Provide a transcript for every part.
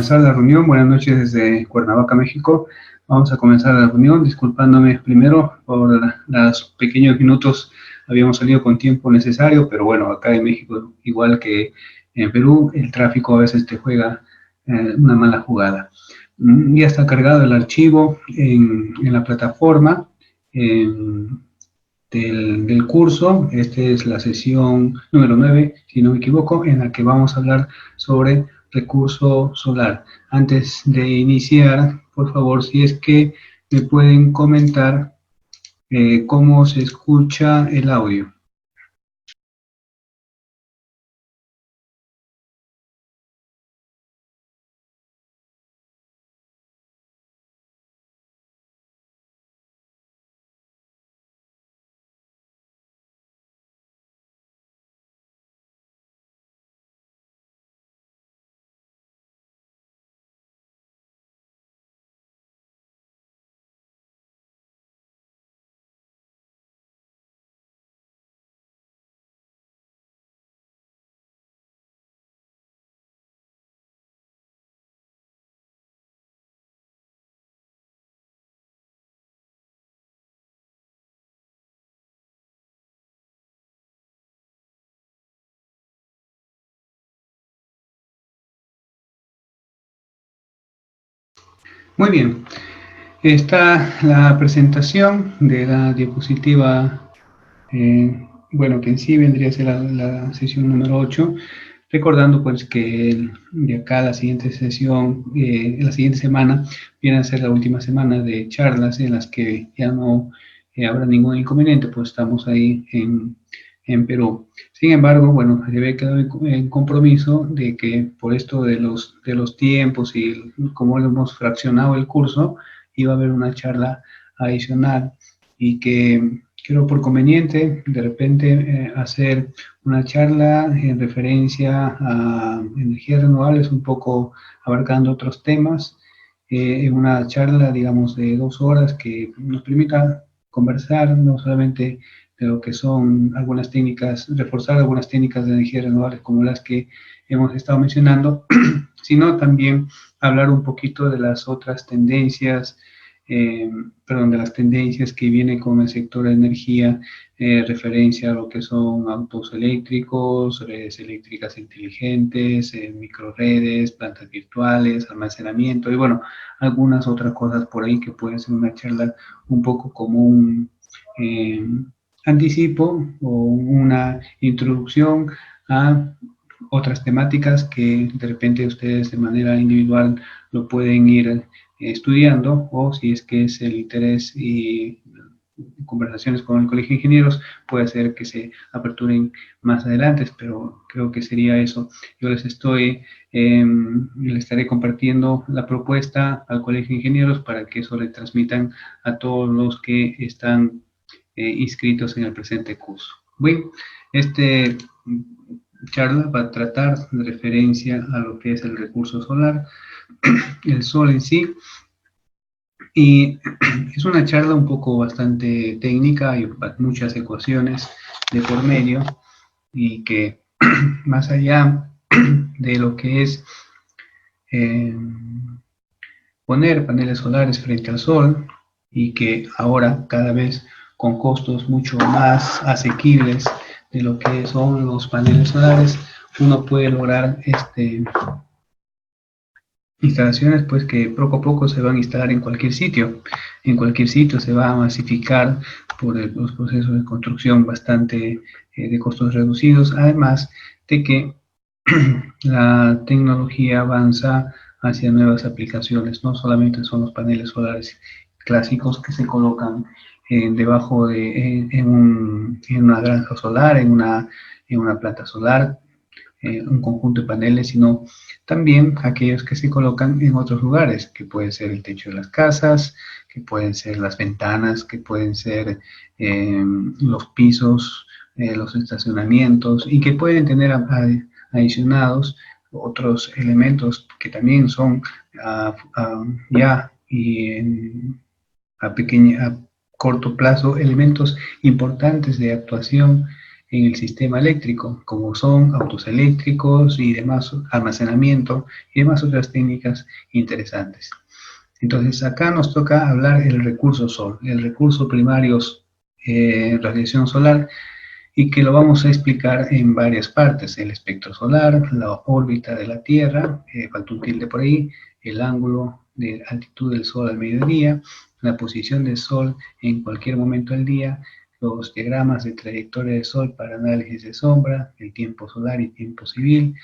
comenzar la reunión. Buenas noches desde Cuernavaca, México. Vamos a comenzar la reunión, disculpándome primero por los pequeños minutos. Habíamos salido con tiempo necesario, pero bueno, acá en México, igual que en Perú, el tráfico a veces te juega una mala jugada. Ya está cargado el archivo en la plataforma del curso. Esta es la sesión número 9, si no me equivoco, en la que vamos a hablar sobre recurso solar. Antes de iniciar, por favor, si es que me pueden comentar cómo se escucha el audio. Muy bien, está la presentación de la diapositiva, bueno, que en sí vendría a ser la sesión número 8, recordando pues que de acá la siguiente sesión, la siguiente semana, viene a ser la última semana de charlas en las que ya no habrá ningún inconveniente, pues estamos ahí en Perú. Sin embargo, bueno, se había quedado en compromiso de que por esto de los tiempos y cómo hemos fraccionado el curso, iba a haber una charla adicional y que creo por conveniente de repente hacer una charla en referencia a energías renovables, un poco abarcando otros temas, una charla, digamos, de 2 horas que nos permita conversar no solamente de lo que son algunas técnicas, reforzar algunas técnicas de energías renovables como las que hemos estado mencionando, sino también hablar un poquito de las otras tendencias, de las tendencias que vienen con el sector de energía, referencia a lo que son autos eléctricos, redes eléctricas inteligentes, microredes, plantas virtuales, almacenamiento y bueno, algunas otras cosas por ahí que pueden ser una charla un poco como un anticipo o una introducción a otras temáticas que de repente ustedes de manera individual lo pueden ir estudiando, o si es que es el interés y conversaciones con el Colegio de Ingenieros, puede ser que se aperturen más adelante, pero creo que sería eso. Yo les estaré compartiendo la propuesta al Colegio de Ingenieros para que eso le transmitan a todos los que están inscritos en el presente curso. Bueno, este charla va a tratar de referencia a lo que es el recurso solar, el sol en sí, y es una charla un poco bastante técnica, hay muchas ecuaciones de por medio, y que más allá de lo que es poner paneles solares frente al sol, y que ahora cada vez con costos mucho más asequibles de lo que son los paneles solares, uno puede lograr instalaciones pues que poco a poco se van a instalar en cualquier sitio. En cualquier sitio se va a masificar por los procesos de construcción bastante de costos reducidos, además de que la tecnología avanza hacia nuevas aplicaciones. No solamente son los paneles solares clásicos que se colocan debajo de en una granja solar, en una planta solar, un conjunto de paneles, sino también aquellos que se colocan en otros lugares, que pueden ser el techo de las casas, que pueden ser las ventanas, que pueden ser los pisos, los estacionamientos, y que pueden tener adicionados otros elementos que también son ya y a corto plazo elementos importantes de actuación en el sistema eléctrico, como son autos eléctricos y demás, almacenamiento y demás otras técnicas interesantes. Entonces, acá nos toca hablar del recurso sol, el recurso primario radiación solar, y que lo vamos a explicar en varias partes: el espectro solar, la órbita de la Tierra, falta un tilde por ahí, el ángulo de altitud del Sol al mediodía, la posición del Sol en cualquier momento del día, los diagramas de trayectoria del Sol para análisis de sombra, el tiempo solar y tiempo civil,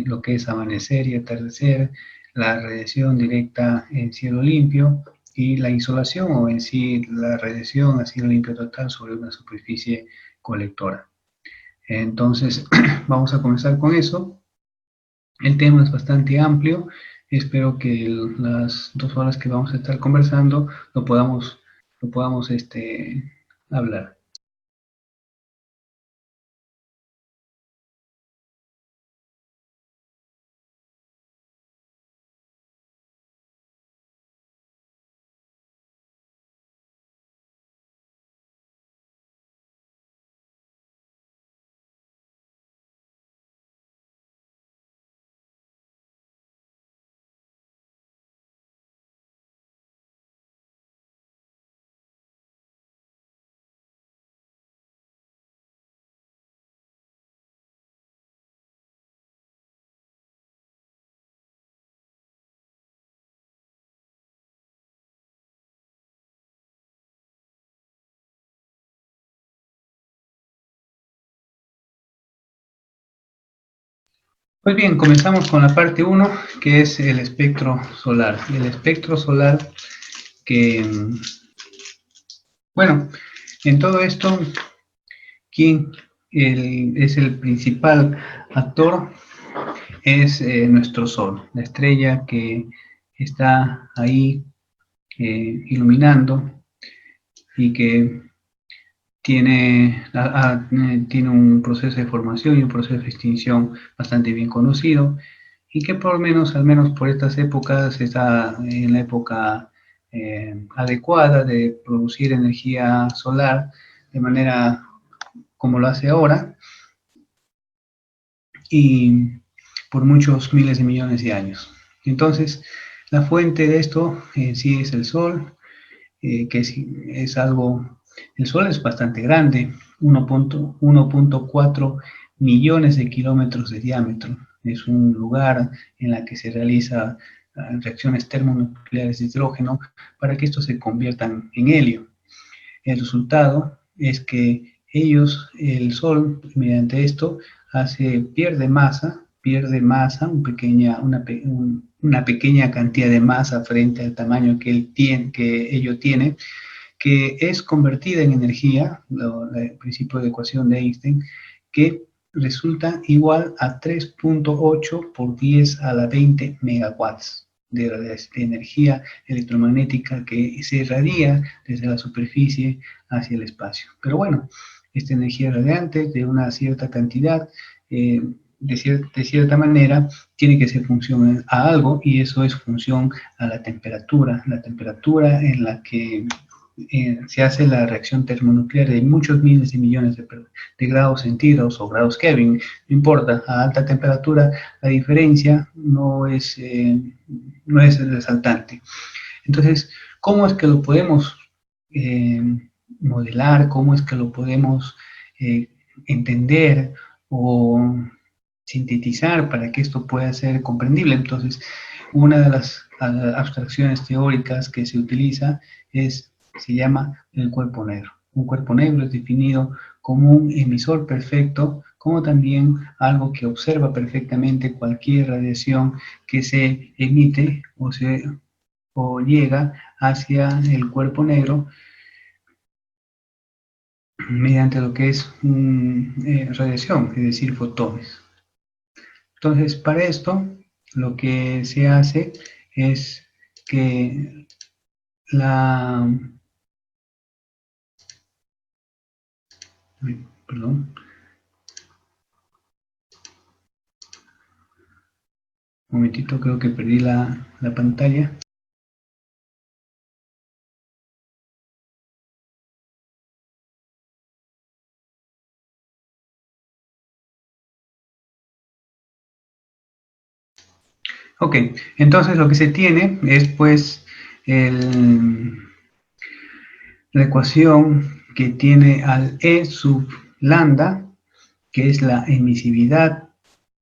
lo que es amanecer y atardecer, la radiación directa en cielo limpio y la insolación, o en sí la radiación a cielo limpio total sobre una superficie colectora. Entonces, vamos a comenzar con eso. El tema es bastante amplio. Espero que las 2 horas que vamos a estar conversando lo podamos hablar. Pues bien, comenzamos con la parte 1, que es el espectro solar. El espectro solar que, bueno, en todo esto, ¿quién es el principal actor? Es nuestro Sol, la estrella que está ahí iluminando y que tiene un proceso de formación y un proceso de extinción bastante bien conocido, y que por lo menos, al menos por estas épocas, está en la época adecuada de producir energía solar de manera como lo hace ahora, y por muchos miles de millones de años. Entonces, la fuente de esto en sí es el Sol, que es algo, el Sol es bastante grande, 1.4 millones de kilómetros de diámetro. Es un lugar en la que se realizan reacciones termonucleares de hidrógeno para que estos se conviertan en helio. El resultado es que el Sol, mediante esto, pierde masa, una pequeña cantidad de masa frente al tamaño que ello tiene, que es convertida en energía, el principio de ecuación de Einstein, que resulta igual a 3.8 por 10 a la 20 megawatts de energía electromagnética que se irradia desde la superficie hacia el espacio. Pero bueno, esta energía radiante de una cierta cantidad, de cierta manera, tiene que ser función a algo, y eso es función a la temperatura en la que se hace la reacción termonuclear de muchos miles de millones de grados centígrados o grados Kelvin, no importa, a alta temperatura la diferencia no es resaltante. Entonces, ¿cómo es que lo podemos eh, modelar? ¿Cómo es que lo podemos eh, entender o sintetizar para que esto pueda ser comprendible? Entonces, una de las abstracciones teóricas que se utiliza se llama el cuerpo negro. Un cuerpo negro es definido como un emisor perfecto, como también algo que observa perfectamente cualquier radiación que se emite o llega hacia el cuerpo negro mediante lo que es radiación, es decir, fotones. Entonces, para esto, lo que se hace es que perdón, un momentito, creo que perdí la pantalla. Ok, entonces lo que se tiene es pues la ecuación que tiene al E sub lambda, que es la emisividad,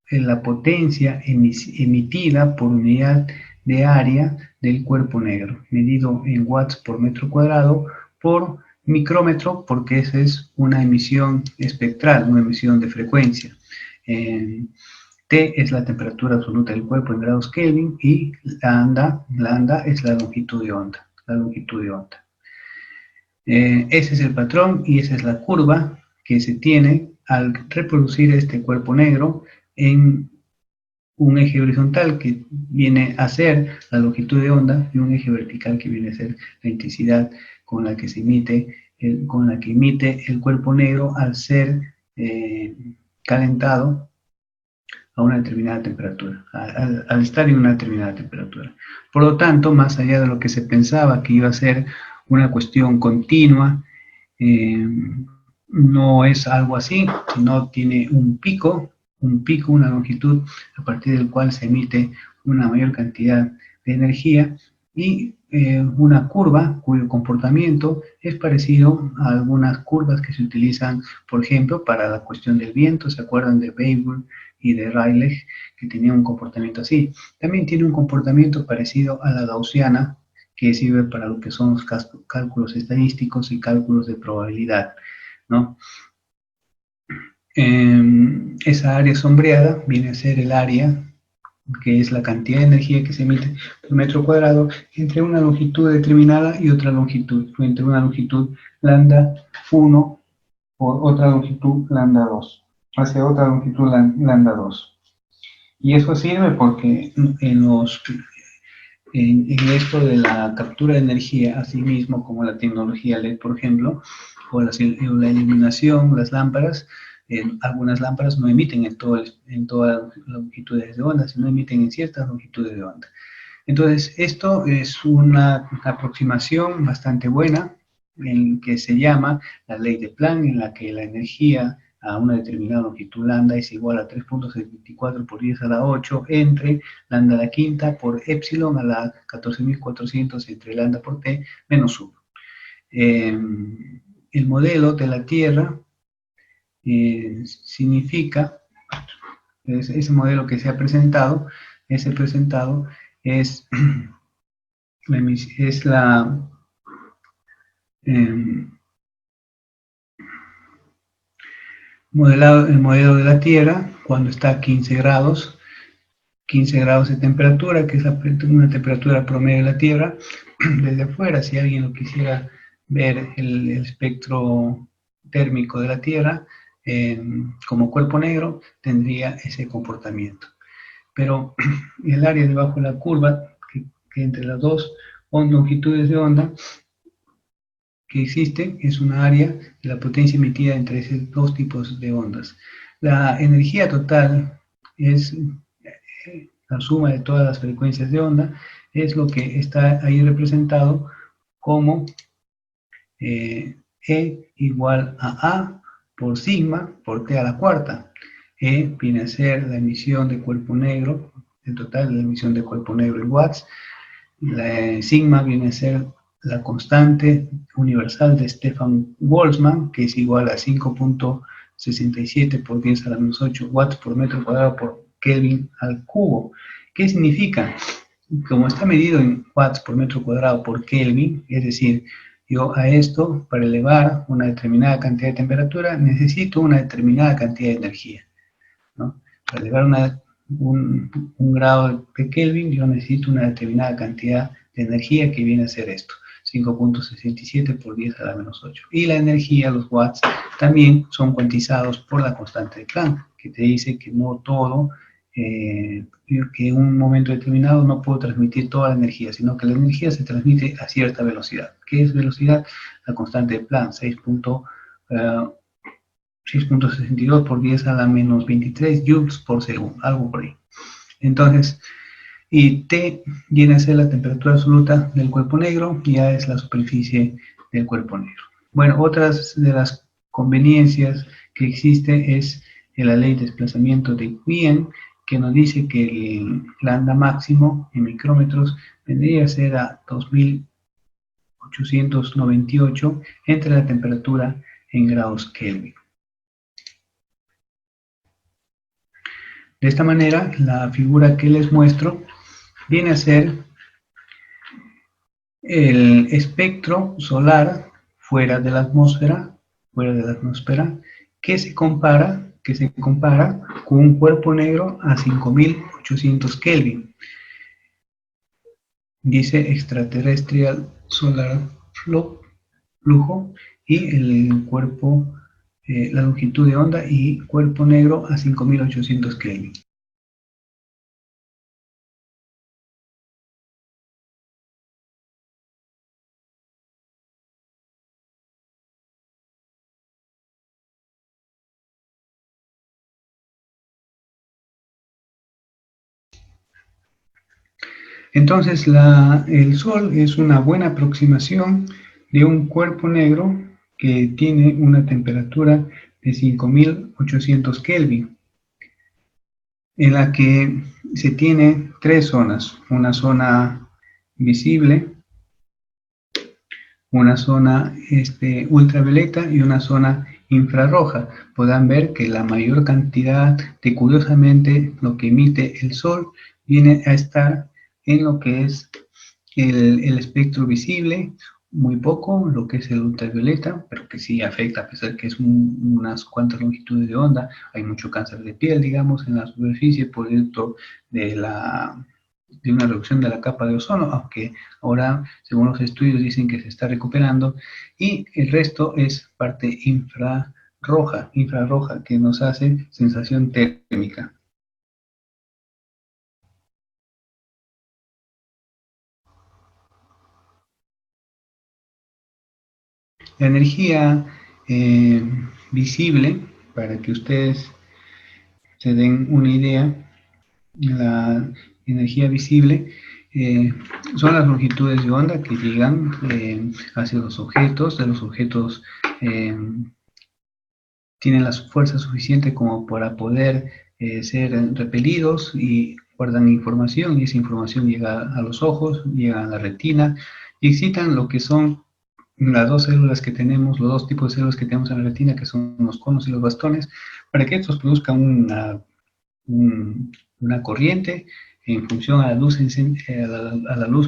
la potencia emitida por unidad de área del cuerpo negro, medido en watts por metro cuadrado por micrómetro, porque esa es una emisión espectral, una emisión de frecuencia. T es la temperatura absoluta del cuerpo en grados Kelvin y lambda es la longitud de onda. Ese es el patrón y esa es la curva que se tiene al reproducir este cuerpo negro en un eje horizontal que viene a ser la longitud de onda y un eje vertical que viene a ser la intensidad con la que se emite el cuerpo negro al ser calentado a una determinada temperatura, al estar en una determinada temperatura. Por lo tanto, más allá de lo que se pensaba que iba a ser una cuestión continua, no es algo así, sino tiene un pico, una longitud a partir del cual se emite una mayor cantidad de energía y una curva cuyo comportamiento es parecido a algunas curvas que se utilizan, por ejemplo, para la cuestión del viento. ¿Se acuerdan de Weibull y de Rayleigh, que tenían un comportamiento así? También tiene un comportamiento parecido a la gaussiana, que sirve para lo que son los cálculos estadísticos y cálculos de probabilidad, ¿no? Esa área sombreada viene a ser el área que es la cantidad de energía que se emite por metro cuadrado entre una longitud determinada y otra longitud, entre una longitud lambda 1 por otra longitud lambda 2, hacia otra longitud lambda 2. Y eso sirve porque en esto de la captura de energía, así mismo como la tecnología LED, por ejemplo, o la iluminación, las lámparas, algunas lámparas no emiten en todas las longitudes de onda, sino emiten en ciertas longitudes de onda. Entonces, esto es una aproximación bastante buena, en que se llama la ley de Planck, en la que la energía a una determinada longitud lambda es igual a 3.74 por 10 a la 8 entre lambda a la quinta por epsilon a la 14.400 entre lambda por t menos 1. El modelo de la Tierra significa, ese modelo que se ha presentado, es el modelo de la Tierra cuando está a 15 grados de temperatura, que es una temperatura promedio de la Tierra. Desde afuera, si alguien lo quisiera ver el espectro térmico de la Tierra como cuerpo negro, tendría ese comportamiento. Pero el área debajo de la curva, que entre las dos longitudes de onda que existe, es una área de la potencia emitida entre esos dos tipos de ondas. La energía total es la suma de todas las frecuencias de onda, es lo que está ahí representado como E igual a por sigma por T a la cuarta. E viene a ser la emisión de cuerpo negro, el total de la emisión de cuerpo negro en watts. La sigma viene a ser la constante universal de Stefan Boltzmann, que es igual a 5.67 por 10 a la menos 8 watts por metro cuadrado por Kelvin al cubo. ¿Qué significa? Como está medido en watts por metro cuadrado por Kelvin, es decir, yo a esto, para elevar una determinada cantidad de temperatura, necesito una determinada cantidad de energía, ¿no? Para elevar un grado de Kelvin, yo necesito una determinada cantidad de energía que viene a ser esto, 5.67 por 10 a la menos 8. Y la energía, los watts, también son cuantizados por la constante de Planck, que te dice que no todo, que en un momento determinado no puedo transmitir toda la energía, sino que la energía se transmite a cierta velocidad. ¿Qué es velocidad? La constante de Planck, 6.62 por 10 a la menos 23 joules por segundo, algo por ahí. Entonces, y T viene a ser la temperatura absoluta del cuerpo negro, ya es la superficie del cuerpo negro. Bueno, otras de las conveniencias que existe es la ley de desplazamiento de Wien, que nos dice que el lambda máximo en micrómetros vendría a ser a 2898 entre la temperatura en grados Kelvin. De esta manera, la figura que les muestro viene a ser el espectro solar fuera de la atmósfera, que se compara con un cuerpo negro a 5800 Kelvin. Dice extraterrestrial solar flujo y el cuerpo, la longitud de onda y cuerpo negro a 5800 Kelvin. Entonces, el Sol es una buena aproximación de un cuerpo negro que tiene una temperatura de 5800 Kelvin, en la que se tiene tres zonas: una zona visible, una zona ultravioleta y una zona infrarroja. Podrán ver que la mayor cantidad de, curiosamente, lo que emite el Sol viene a estar en lo que es el espectro visible, muy poco lo que es el ultravioleta, pero que sí afecta, a pesar que es unas cuantas longitudes de onda. Hay mucho cáncer de piel, digamos, en la superficie por dentro de una reducción de la capa de ozono, aunque ahora, según los estudios, dicen que se está recuperando, y el resto es parte infrarroja, que nos hace sensación térmica. La energía visible, para que ustedes se den una idea, la energía visible son las longitudes de onda que llegan hacia los objetos. De los objetos tienen la fuerza suficiente como para poder ser repelidos y guardan información, y esa información llega a los ojos, llega a la retina y excitan lo que son las dos células que tenemos, los dos tipos de células que tenemos en la retina, que son los conos y los bastones, para que estos produzcan una corriente en función a la luz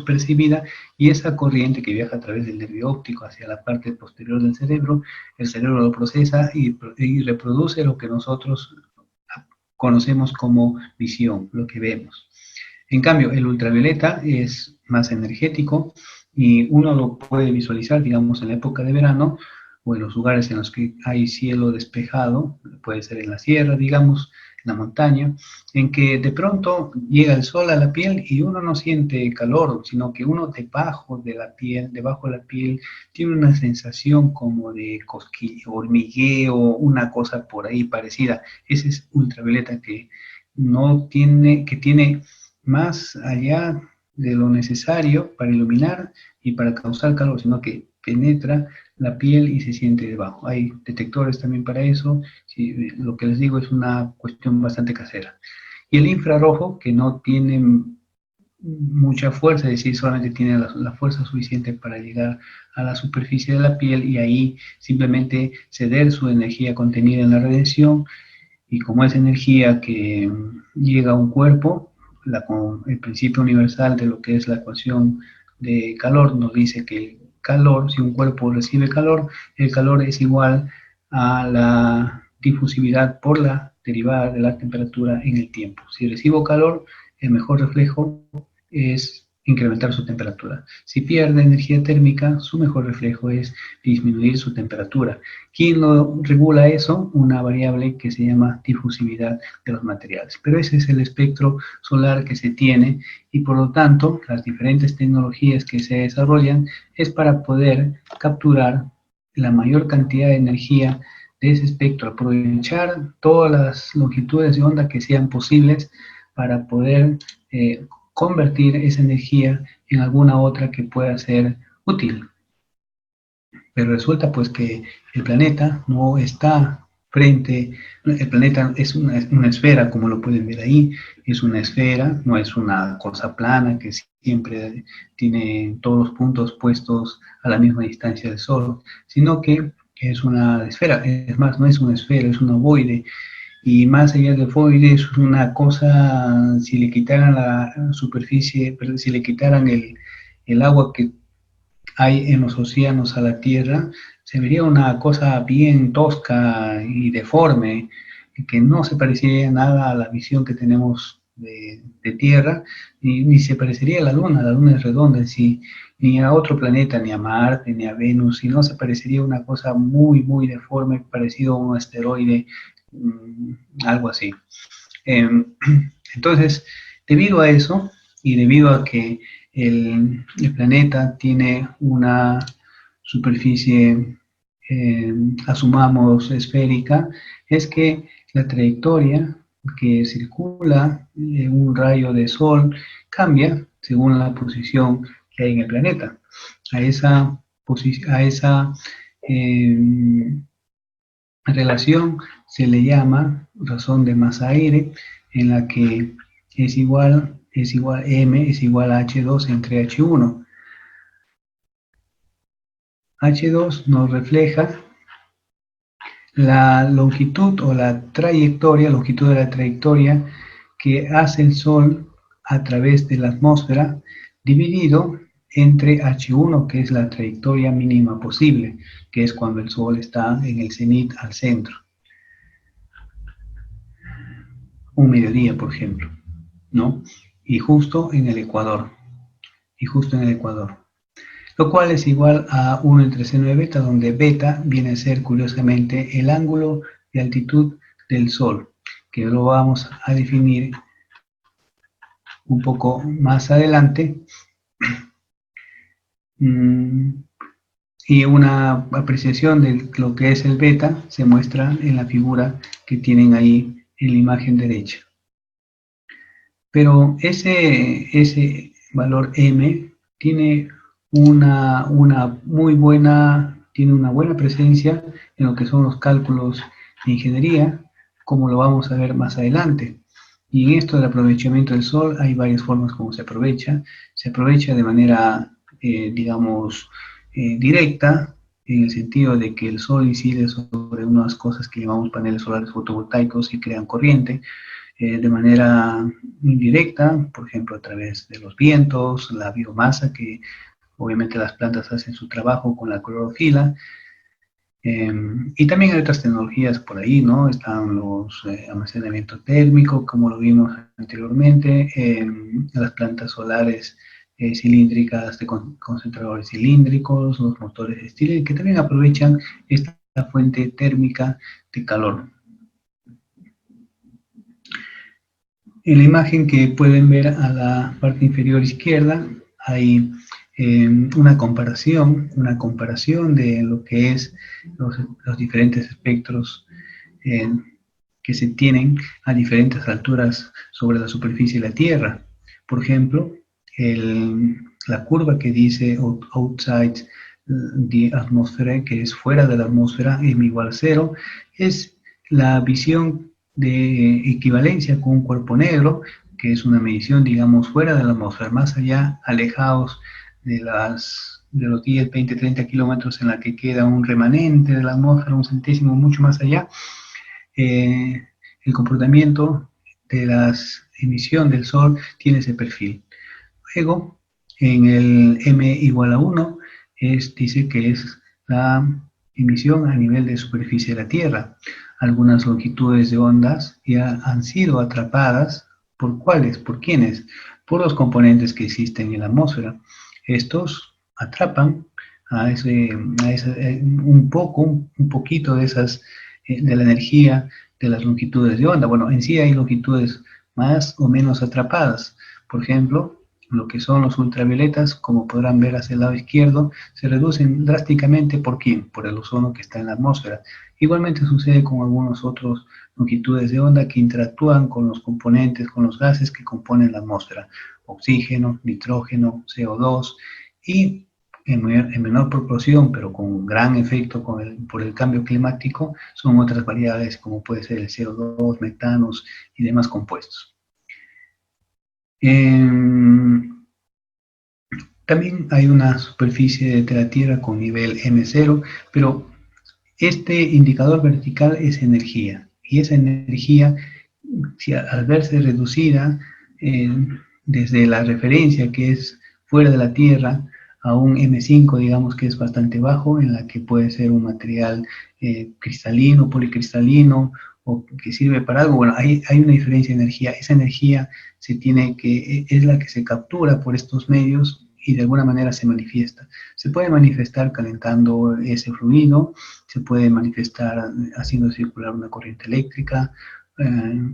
percibida, y esa corriente que viaja a través del nervio óptico hacia la parte posterior del cerebro, el cerebro lo procesa y reproduce lo que nosotros conocemos como visión, lo que vemos. En cambio, el ultravioleta es más energético y uno lo puede visualizar, digamos, en la época de verano o en los lugares en los que hay cielo despejado, puede ser en la sierra, digamos, en la montaña, en que de pronto llega el sol a la piel y uno no siente calor, sino que uno debajo de la piel, tiene una sensación como de cosquilleo, hormigueo, una cosa por ahí parecida. Ese es ultravioleta que tiene más allá de lo necesario para iluminar y para causar calor, sino que penetra la piel y se siente debajo. Hay detectores también para eso. Sí, lo que les digo es una cuestión bastante casera. Y el infrarrojo, que no tiene mucha fuerza, es decir, solamente tiene la fuerza suficiente para llegar a la superficie de la piel y ahí simplemente ceder su energía contenida en la radiación, y como es energía que llega a un cuerpo, el principio universal de lo que es la ecuación de calor nos dice que el calor, si un cuerpo recibe calor, el calor es igual a la difusividad por la derivada de la temperatura en el tiempo. Si recibo calor, el mejor reflejo es incrementar su temperatura. Si pierde energía térmica, su mejor reflejo es disminuir su temperatura. ¿Quién lo regula eso? Una variable que se llama difusividad de los materiales. Pero ese es el espectro solar que se tiene, y por lo tanto las diferentes tecnologías que se desarrollan es para poder capturar la mayor cantidad de energía de ese espectro, aprovechar todas las longitudes de onda que sean posibles para poder convertir esa energía en alguna otra que pueda ser útil. Pero resulta pues que el planeta no está frente, el planeta es una esfera, como lo pueden ver ahí, es una esfera, no es una cosa plana que siempre tiene todos los puntos puestos a la misma distancia del Sol, sino que es una esfera, es más, no es una esfera, es un ovoide, y más allá del ovoide es una cosa, si le quitaran la superficie, pero si le quitaran el agua que hay en los océanos a la Tierra, se vería una cosa bien tosca y deforme, que no se parecería nada a la visión que tenemos de Tierra, ni se parecería a la Luna es redonda en sí, ni a otro planeta, ni a Marte, ni a Venus, sino se parecería a una cosa muy, muy deforme, parecido a un asteroide, algo así. Eh, entonces, debido a eso, y debido a que el planeta tiene una superficie, asumamos, esférica, es que la trayectoria que circula un rayo de sol cambia según la posición que hay en el planeta. A esa, a esa eh, relación se le llama razón de masa-aire, en la que es igual M es igual a H2 entre H1. H2 nos refleja la longitud o la trayectoria, longitud de la trayectoria que hace el Sol a través de la atmósfera, dividido entre H1, que es la trayectoria mínima posible, que es cuando el Sol está en el cenit al centro. Un mediodía, por ejemplo, ¿no? Y justo en el ecuador, lo cual es igual a 1 entre seno de beta, donde beta viene a ser, curiosamente, el ángulo de altitud del Sol, que lo vamos a definir un poco más adelante, y una apreciación de lo que es el beta se muestra en la figura que tienen ahí en la imagen derecha. Pero ese valor M tiene una buena presencia en lo que son los cálculos de ingeniería, como lo vamos a ver más adelante. Y en esto del aprovechamiento del sol hay varias formas como se aprovecha. Se aprovecha de manera, digamos, directa, en el sentido de que el sol incide sobre unas cosas que llamamos paneles solares fotovoltaicos y crean corriente, de manera indirecta, por ejemplo, a través de los vientos, la biomasa, que obviamente las plantas hacen su trabajo con la clorofila, y también hay otras tecnologías por ahí, ¿no? Están los almacenamiento térmico, como lo vimos anteriormente, las plantas solares cilíndricas de concentradores cilíndricos, los motores de Stirling, que también aprovechan esta fuente térmica de calor. En la imagen que pueden ver a la parte inferior izquierda hay una comparación de lo que es los diferentes espectros que se tienen a diferentes alturas sobre la superficie de la Tierra. Por ejemplo, la curva que dice outside the atmosphere, que es fuera de la atmósfera, m igual a 0, es la visión de equivalencia con un cuerpo negro, que es una medición, digamos, fuera de la atmósfera, más allá, alejados de los 10, 20, 30 kilómetros en la que queda un remanente de la atmósfera, un centésimo, mucho más allá. El comportamiento de la emisión del Sol tiene ese perfil. Luego, en el M igual a 1, dice que es la emisión a nivel de superficie de la Tierra. Algunas longitudes de ondas ya han sido atrapadas. ¿Por cuáles? ¿Por quiénes? Por los componentes que existen en la atmósfera. Estos atrapan un poquito de de la energía de las longitudes de onda. Bueno, en sí hay longitudes más o menos atrapadas. Por ejemplo, lo que son los ultravioletas, como podrán ver hacia el lado izquierdo, se reducen drásticamente. ¿Por quién? Por el ozono que está en la atmósfera. Igualmente sucede con algunos otros longitudes de onda que interactúan con los componentes, con los gases que componen la atmósfera: oxígeno, nitrógeno, CO2, y en menor proporción, pero con gran efecto por el cambio climático, son otras variables como puede ser el CO2, metanos y demás compuestos. También hay una superficie de la Tierra con nivel M0, pero este indicador vertical es energía, y esa energía, si al verse reducida desde la referencia que es fuera de la Tierra a un M5, digamos que es bastante bajo, en la que puede ser un material cristalino, policristalino, o que sirve para algo, bueno, hay una diferencia de energía. Esa energía es la que se captura por estos medios y de alguna manera se manifiesta. Se puede manifestar calentando ese fluido, se puede manifestar haciendo circular una corriente eléctrica,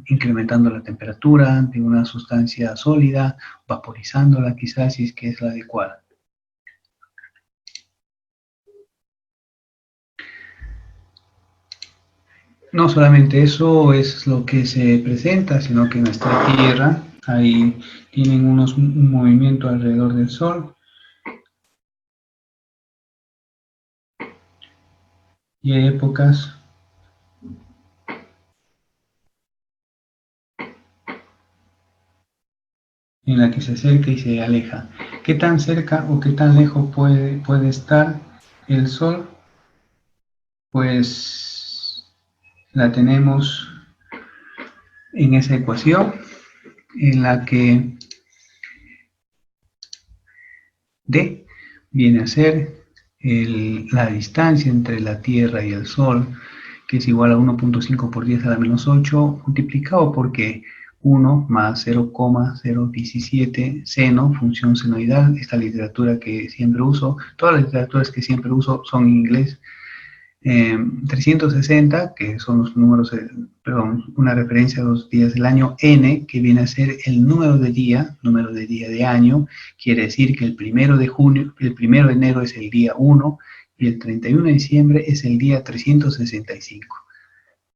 incrementando la temperatura de una sustancia sólida, vaporizándola quizás si es que es la adecuada. No solamente eso es lo que se presenta, sino que nuestra Tierra ahí tienen un movimiento alrededor del Sol. Y hay épocas en las que se acerca y se aleja. ¿Qué tan cerca o qué tan lejos puede estar el Sol? Pues la tenemos en esa ecuación en la que D viene a ser la distancia entre la Tierra y el Sol, que es igual a 1.5 por 10 a la menos 8, multiplicado por que 1 más 0,017 seno, función senoidal. Esta literatura que siempre uso, todas las literaturas que siempre uso son en inglés. 360, que son los números, perdón, una referencia a los días del año. N, que viene a ser el número de día de año, quiere decir que el 1 de enero es el día 1 y el 31 de diciembre es el día 365.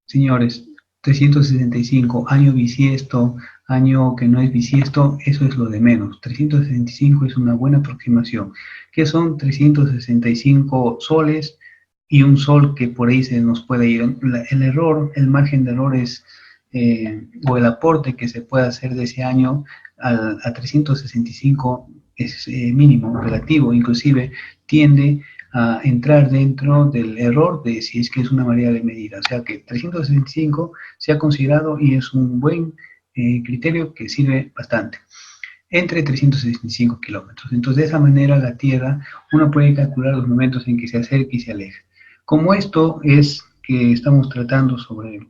Señores, 365, año bisiesto, año que no es bisiesto, eso es lo de menos. 365 es una buena aproximación. ¿Qué son 365 soles? Y un sol que por ahí se nos puede ir. El error, el margen de error es, o el aporte que se puede hacer de ese año a 365 es mínimo, relativo, inclusive tiende a entrar dentro del error de si es que es una variable medida. O sea que 365 se ha considerado y es un buen criterio que sirve bastante entre 365 kilómetros. Entonces, de esa manera, la Tierra, uno puede calcular los momentos en que se acerca y se aleja. Como esto es que estamos tratando sobre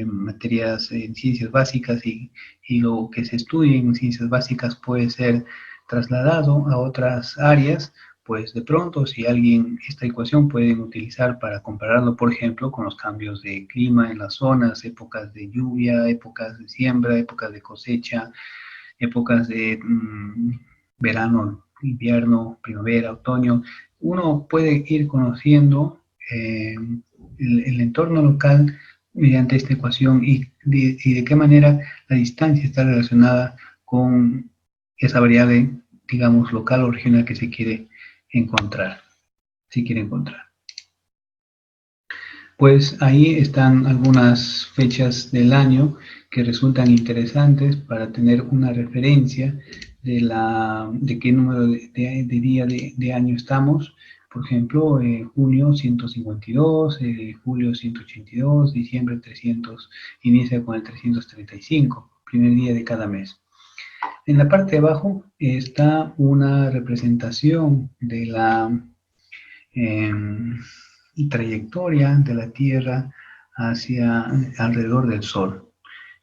materias en ciencias básicas y lo que se estudia en ciencias básicas puede ser trasladado a otras áreas, pues de pronto si alguien esta ecuación pueden utilizar para compararlo, por ejemplo, con los cambios de clima en las zonas, épocas de lluvia, épocas de siembra, épocas de cosecha, épocas de verano, invierno, primavera, otoño. Uno puede ir conociendo el entorno local mediante esta ecuación y de qué manera la distancia está relacionada con esa variable, digamos, local o regional que se quiere encontrar, si quiere encontrar. Pues ahí están algunas fechas del año que resultan interesantes para tener una referencia de qué número de día de año estamos. Por ejemplo, junio 152, julio 182, diciembre 300, inicia con el 335, primer día de cada mes. En la parte de abajo está una representación de la trayectoria de la Tierra hacia alrededor del Sol.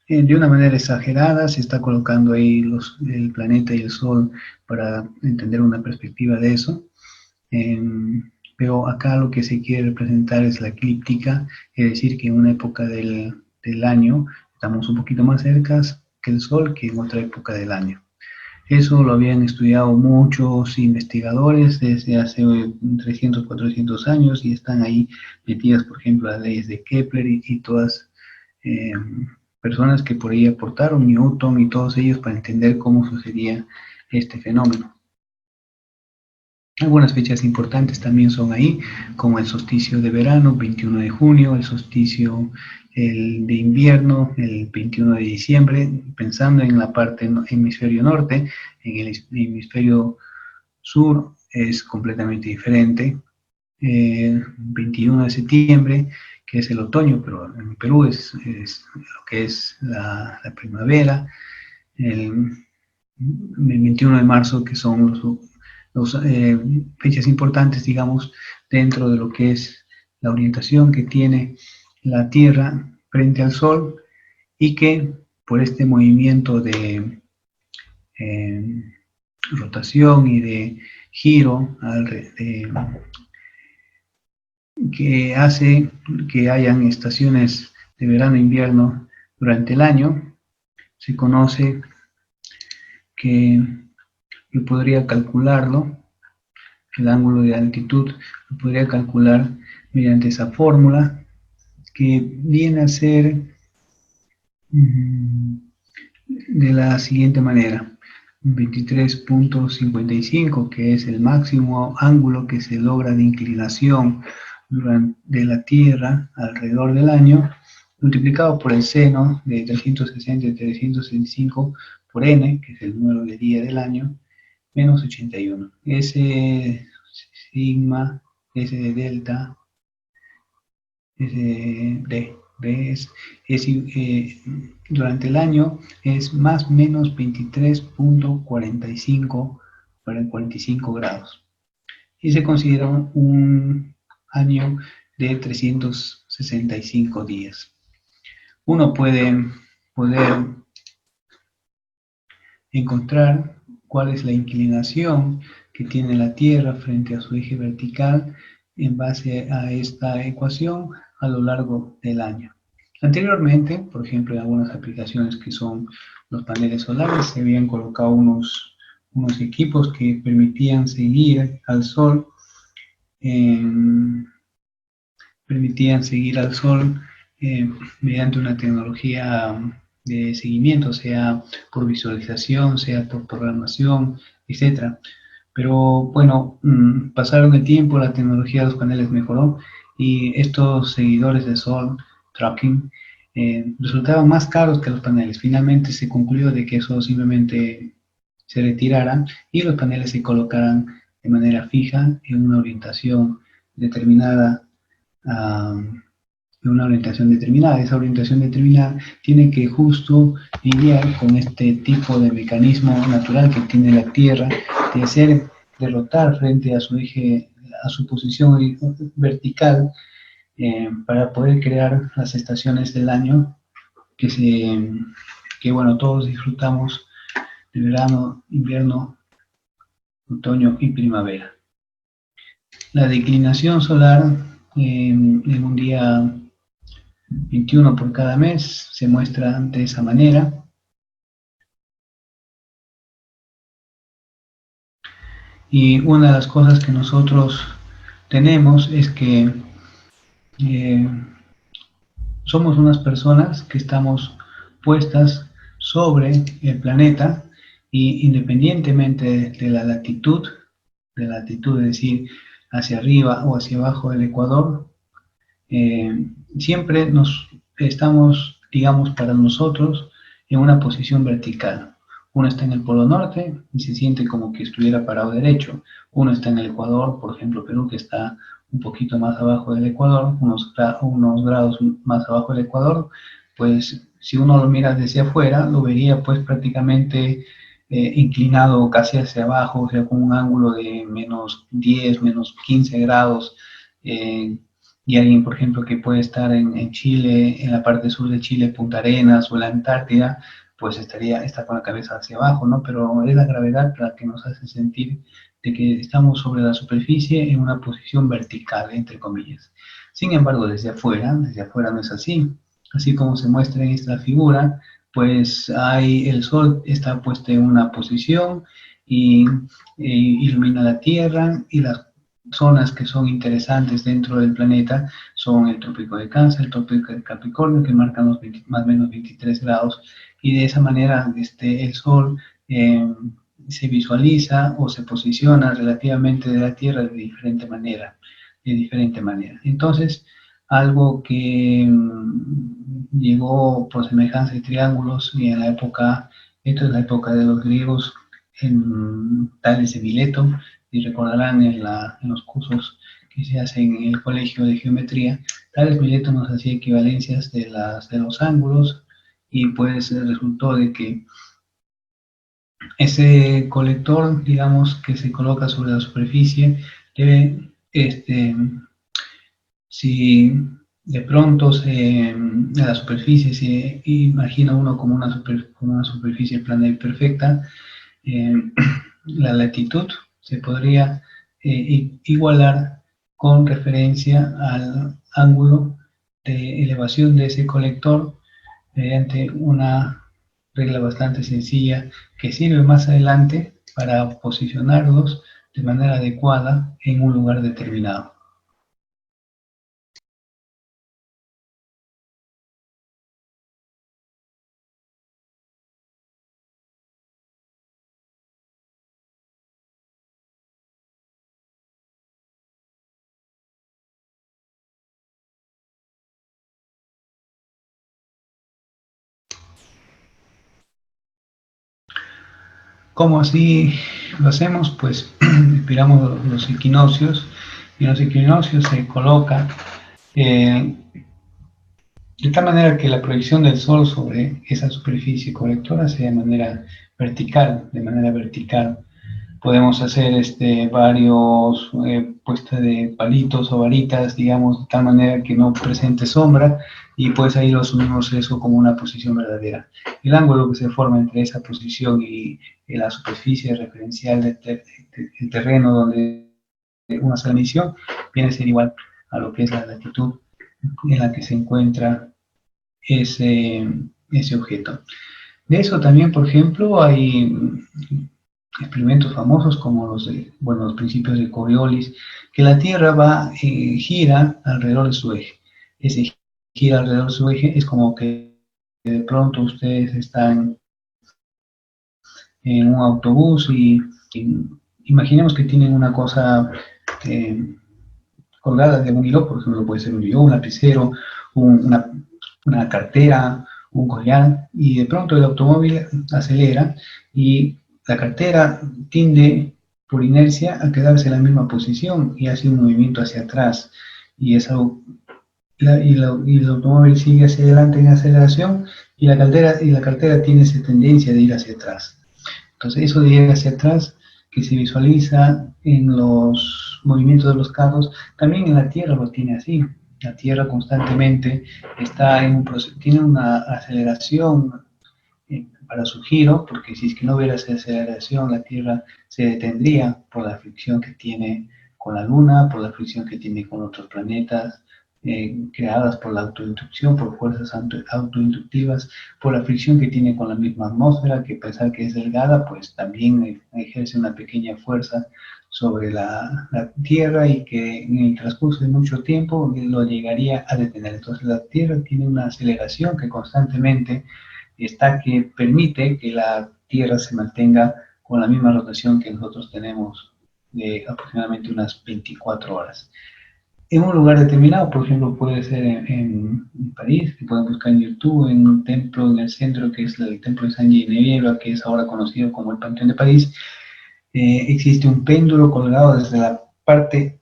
De una manera exagerada se está colocando ahí el planeta y el Sol para entender una perspectiva de eso. Pero acá lo que se quiere representar es la eclíptica, es decir, que en una época del año estamos un poquito más cerca que el Sol que en otra época del año. Eso lo habían estudiado muchos investigadores desde hace 300, 400 años y están ahí metidas, por ejemplo, las leyes de Kepler y todas personas que por ahí aportaron, Newton y todos ellos para entender cómo sucedía este fenómeno. Algunas fechas importantes también son ahí, como el solsticio de verano, 21 de junio, el solsticio de invierno, el 21 de diciembre, pensando en la parte hemisferio norte. En el hemisferio sur es completamente diferente. 21 de septiembre, que es el otoño, pero en Perú es lo que es la primavera. El 21 de marzo, que son fechas importantes, digamos, dentro de lo que es la orientación que tiene la Tierra frente al Sol, y que por este movimiento de rotación y de giro que hace que hayan estaciones de verano e invierno durante el año, se conoce que yo podría calcularlo, el ángulo de altitud, lo podría calcular mediante esa fórmula, que viene a ser de la siguiente manera: 23.55, que es el máximo ángulo que se logra de inclinación de la Tierra alrededor del año, multiplicado por el seno de 360 y 365 por n, que es el número de día del año, menos 81. Ese sigma, S de delta, S de D durante el año es más o menos 23.45 grados. Y se considera un año de 365 días. Uno puede poder encontrar cuál es la inclinación que tiene la Tierra frente a su eje vertical en base a esta ecuación a lo largo del año. Anteriormente, por ejemplo, en algunas aplicaciones que son los paneles solares, se habían colocado unos equipos que permitían seguir al Sol, mediante una tecnología de seguimiento, sea por visualización, sea por programación, etc. Pero bueno, pasaron el tiempo, la tecnología de los paneles mejoró y estos seguidores de Sol, tracking, resultaban más caros que los paneles. Finalmente se concluyó de que eso simplemente se retirara y los paneles se colocaran de manera fija en una orientación determinada. De una orientación determinada. Esa orientación determinada tiene que justo lidiar con este tipo de mecanismo natural que tiene la Tierra de hacer derrotar frente a su eje, a su posición vertical, para poder crear las estaciones del año que bueno, todos disfrutamos de verano, invierno, otoño y primavera. La declinación solar en un día 21 por cada mes se muestra de esa manera. Y una de las cosas que nosotros tenemos es que somos unas personas que estamos puestas sobre el planeta, y independientemente de la latitud, es decir, hacia arriba o hacia abajo del ecuador, siempre estamos, digamos, para nosotros en una posición vertical. Uno está en el polo norte y se siente como que estuviera parado derecho. Uno está en el Ecuador, por ejemplo Perú, que está un poquito más abajo del Ecuador, unos grados más abajo del Ecuador. Pues si uno lo mira desde afuera, lo vería pues prácticamente inclinado casi hacia abajo, o sea, con un ángulo de menos 10, menos 15 grados. Y alguien, por ejemplo, que puede estar en Chile, en la parte sur de Chile, Punta Arenas o la Antártida, pues está con la cabeza hacia abajo, ¿no? Pero es la gravedad la que nos hace sentir de que estamos sobre la superficie en una posición vertical, entre comillas. Sin embargo, desde afuera no es así. Así como se muestra en esta figura, pues el Sol está puesto en una posición y ilumina la Tierra, y las zonas que son interesantes dentro del planeta son el trópico de Cáncer, el trópico de Capricornio, que marcan los más o menos 23 grados, y de esa manera el Sol se visualiza o se posiciona relativamente de la Tierra de diferente manera. Entonces, algo que llegó por semejanza de triángulos y en la época, esto es la época de los griegos, en Tales de Mileto, y recordarán en los cursos que se hacen en el colegio de geometría, Tales de Mileto nos hacía equivalencias de los ángulos y pues resultó de que ese colector, digamos, que se coloca sobre la superficie, debe, si de pronto a la superficie se imagina uno como una superficie plana y perfecta, la latitud se podría igualar con referencia al ángulo de elevación de ese colector mediante una regla bastante sencilla que sirve más adelante para posicionarlos de manera adecuada en un lugar determinado. ¿Cómo así lo hacemos? Pues inspiramos los equinoccios y en los equinoccios se coloca de tal manera que la proyección del Sol sobre esa superficie colectora sea de manera vertical. Podemos hacer varios puestas de palitos o varitas, digamos, de tal manera que no presente sombra y pues ahí lo asumimos eso como una posición verdadera. El ángulo que se forma entre esa posición y la superficie referencial del terreno donde uno hace la medición viene a ser igual a lo que es la latitud en la que se encuentra ese objeto. De eso también, por ejemplo, hay experimentos famosos como los principios de Coriolis, que la Tierra gira alrededor de su eje. Ese gira alrededor de su eje es como que de pronto ustedes están en un autobús y imaginemos que tienen una cosa colgada de un hilo, por ejemplo, puede ser un hilo, un lapicero, una cartera, un collar, y de pronto el automóvil acelera y la cartera tiende por inercia a quedarse en la misma posición y hace un movimiento hacia atrás. Y el automóvil sigue hacia adelante en aceleración y la cartera tiene esa tendencia de ir hacia atrás. Entonces eso de ir hacia atrás que se visualiza en los movimientos de los carros, también en la Tierra lo tiene así. La Tierra constantemente está en un proceso, tiene una aceleración para su giro, porque si es que no hubiera esa aceleración, la Tierra se detendría por la fricción que tiene con la Luna, por la fricción que tiene con otros planetas, creadas por la autoinducción, por fuerzas autoinductivas, por la fricción que tiene con la misma atmósfera, que a pesar que es delgada, pues también ejerce una pequeña fuerza sobre la Tierra y que en el transcurso de mucho tiempo lo llegaría a detener. Entonces la Tierra tiene una aceleración que constantemente que permite que la Tierra se mantenga con la misma rotación que nosotros tenemos de aproximadamente unas 24 horas. En un lugar determinado, por ejemplo, puede ser en París, que pueden buscar en YouTube, en un templo en el centro, que es el templo de San Genevieve, que es ahora conocido como el Panteón de París. Existe un péndulo colgado desde la parte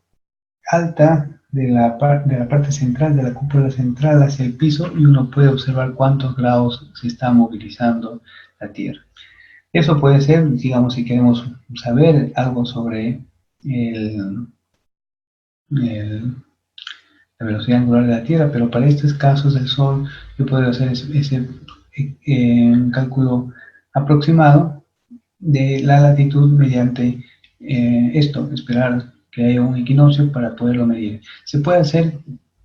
alta de la parte central, de la cúpula central hacia el piso, y uno puede observar cuántos grados se está movilizando la Tierra. Eso puede ser, digamos, si queremos saber algo sobre la velocidad angular de la Tierra, pero para estos casos del Sol yo puedo hacer ese cálculo aproximado de la latitud mediante esperar que haya un equinoccio para poderlo medir. Se puede hacer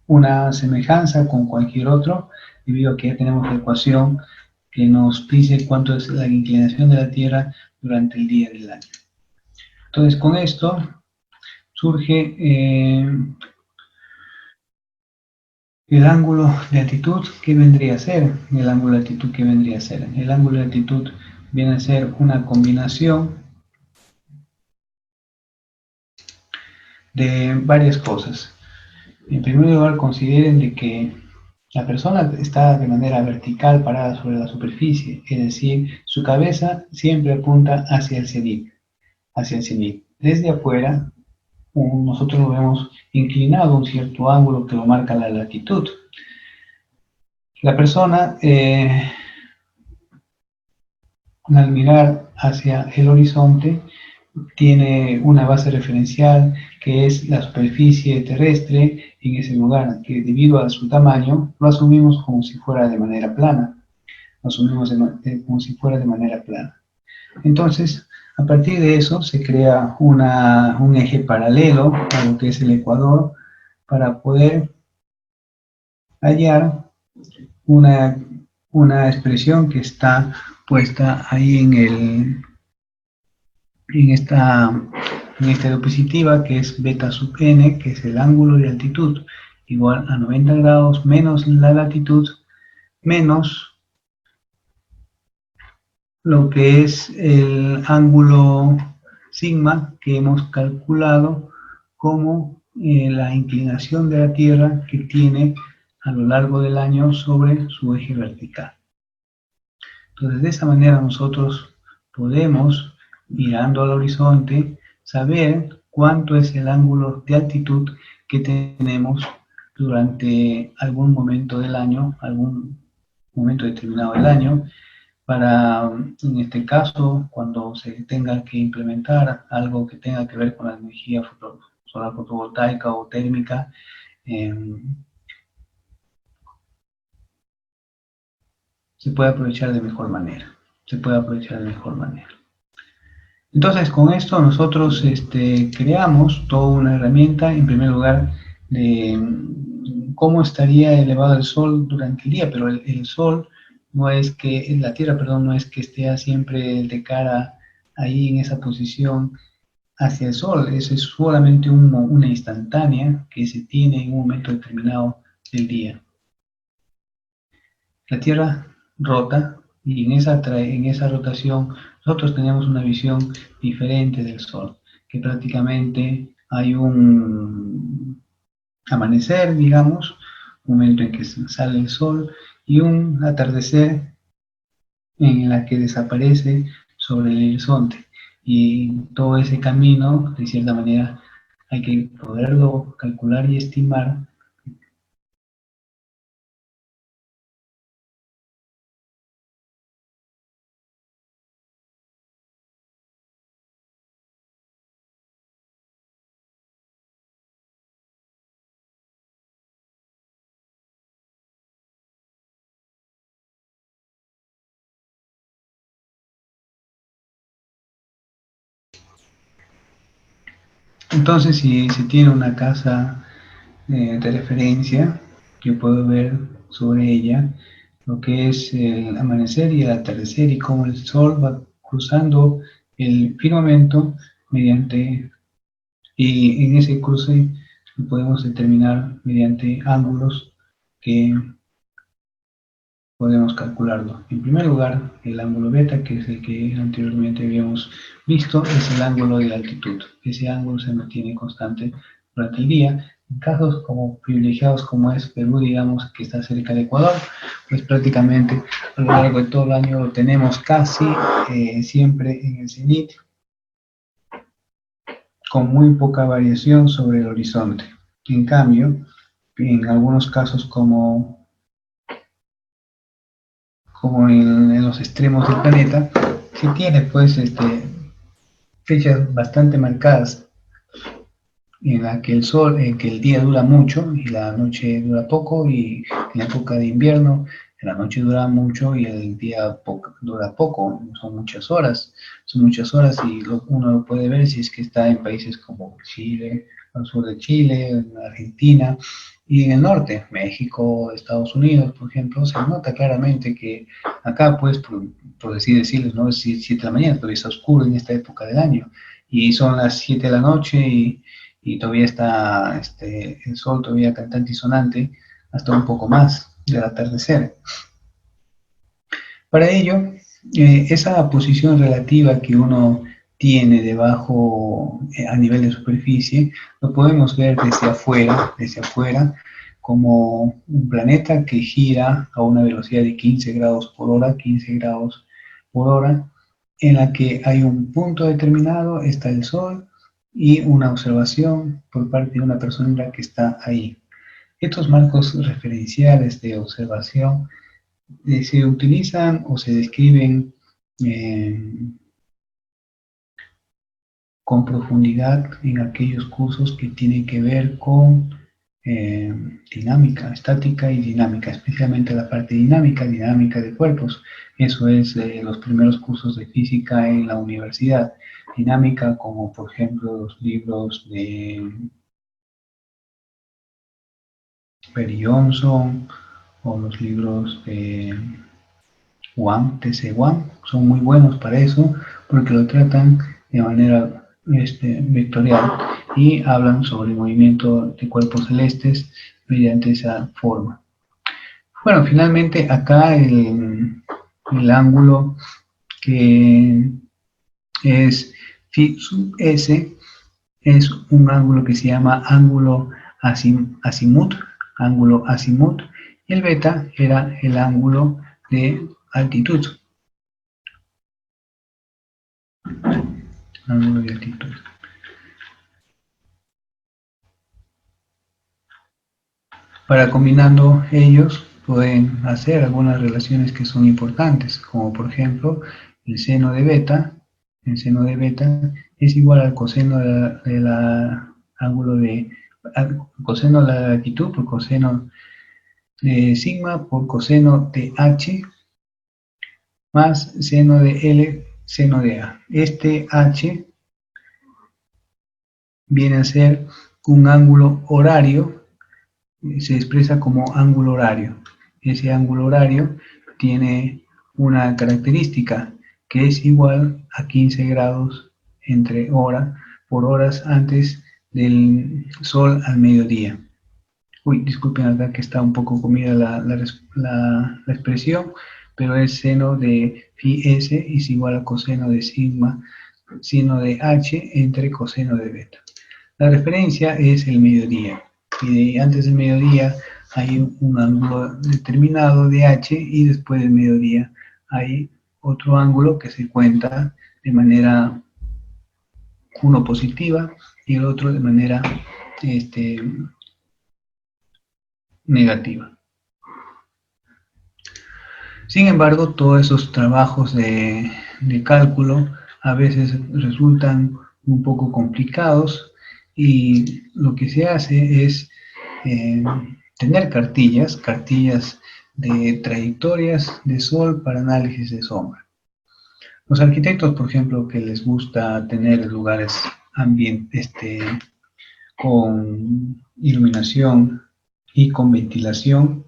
una semejanza con cualquier otro, debido a que ya tenemos la ecuación que nos dice cuánto es la inclinación de la Tierra durante el día del año. Entonces, con esto surge el ángulo de altitud. ¿Qué vendría a ser el ángulo de altitud? ¿Qué vendría a ser? El ángulo de altitud viene a ser una combinación de varias cosas. En primer lugar, consideren de que la persona está de manera vertical parada sobre la superficie, es decir, su cabeza siempre apunta hacia el cenit, hacia el cenit. Desde afuera, nosotros lo vemos inclinado a un cierto ángulo que lo marca la latitud. La persona, al mirar hacia el horizonte, tiene una base referencial que es la superficie terrestre en ese lugar, que debido a su tamaño lo asumimos como si fuera de manera plana, lo asumimos como si fuera de manera plana. Entonces, a partir de eso se crea un eje paralelo a lo que es el ecuador para poder hallar una expresión que está puesta ahí en esta diapositiva, que es beta sub n, que es el ángulo de altitud, igual a 90 grados menos la latitud, menos lo que es el ángulo sigma que hemos calculado como la inclinación de la Tierra que tiene a lo largo del año sobre su eje vertical. Entonces, de esa manera nosotros podemos, mirando al horizonte, saber cuánto es el ángulo de altitud que tenemos durante algún momento del año, algún momento determinado del año, para, en este caso, cuando se tenga que implementar algo que tenga que ver con la energía solar fotovoltaica o térmica, se puede aprovechar de mejor manera. Entonces, con esto nosotros creamos toda una herramienta, en primer lugar, de cómo estaría elevado el Sol durante el día, pero el Sol no es que, la Tierra, perdón, no es que esté siempre de cara ahí en esa posición hacia el Sol, eso es solamente una instantánea que se tiene en un momento determinado del día. La Tierra rota y en esa rotación nosotros tenemos una visión diferente del Sol, que prácticamente hay un amanecer, digamos, un momento en que sale el Sol, y un atardecer en la que desaparece sobre el horizonte. Y todo ese camino, de cierta manera, hay que poderlo calcular y estimar. Entonces, si se tiene una casa de referencia, yo puedo ver sobre ella lo que es el amanecer y el atardecer y cómo el sol va cruzando el firmamento y en ese cruce lo podemos determinar mediante ángulos que podemos calcularlo. En primer lugar, el ángulo beta, que es el que anteriormente habíamos visto, es el ángulo de la altitud. Ese ángulo se mantiene constante durante el día. En casos como privilegiados como es Perú, digamos, que está cerca del Ecuador, pues prácticamente a lo largo de todo el año lo tenemos casi siempre en el cenit, con muy poca variación sobre el horizonte. En cambio, en algunos casos como en los extremos del planeta, sí tiene pues fechas bastante marcadas en la que en que el día dura mucho y la noche dura poco, y en la época de invierno la noche dura mucho y el día dura poco, son muchas horas y uno lo puede ver si es que está en países como Chile, al sur de Chile, en Argentina y en el norte, México, Estados Unidos, por ejemplo, se nota claramente que acá, pues, por así decirlo, ¿no? Es 7 de la mañana, todavía está oscuro en esta época del año, y son las 7 de la noche y todavía está el sol todavía cantante y sonante hasta un poco más del atardecer. Para ello, esa posición relativa que uno tiene debajo, a nivel de superficie, lo podemos ver desde afuera, como un planeta que gira a una velocidad de 15 grados por hora, 15 grados por hora, en la que hay un punto determinado, está el Sol, y una observación por parte de una persona que está ahí. Estos marcos referenciales de observación se utilizan o se describen con profundidad en aquellos cursos que tienen que ver con dinámica, estática y dinámica, especialmente la parte dinámica de cuerpos. Eso es los primeros cursos de física en la universidad. Dinámica, como por ejemplo los libros de Perry Johnson o los libros de T.C. Wang, son muy buenos para eso porque lo tratan de manera vectorial y hablan sobre el movimiento de cuerpos celestes mediante esa forma. Bueno, finalmente acá el ángulo que es phi sub s es un ángulo que se llama ángulo azimut, y el beta era el ángulo de altitud. Ángulo de altitud. Para combinando ellos pueden hacer algunas relaciones que son importantes, como por ejemplo el seno de beta. El seno de beta es igual al coseno de la ángulo de coseno de la latitud por coseno de sigma por coseno de h más seno de L, seno de A. Este H viene a ser un ángulo horario, se expresa como ángulo horario. Ese ángulo horario tiene una característica que es igual a 15 grados entre hora por horas antes del sol al mediodía. Uy, disculpen acá que está un poco comida la expresión, pero es seno de phi s es igual a coseno de sigma, seno de h entre coseno de beta. La referencia es el mediodía, y antes del mediodía hay un ángulo determinado de h, y después del mediodía hay otro ángulo que se cuenta de manera uno positiva y el otro de manera negativa. Sin embargo, todos esos trabajos de cálculo a veces resultan un poco complicados, y lo que se hace es tener cartillas de trayectorias de Sol para análisis de sombra. Los arquitectos, por ejemplo, que les gusta tener lugares con iluminación y con ventilación,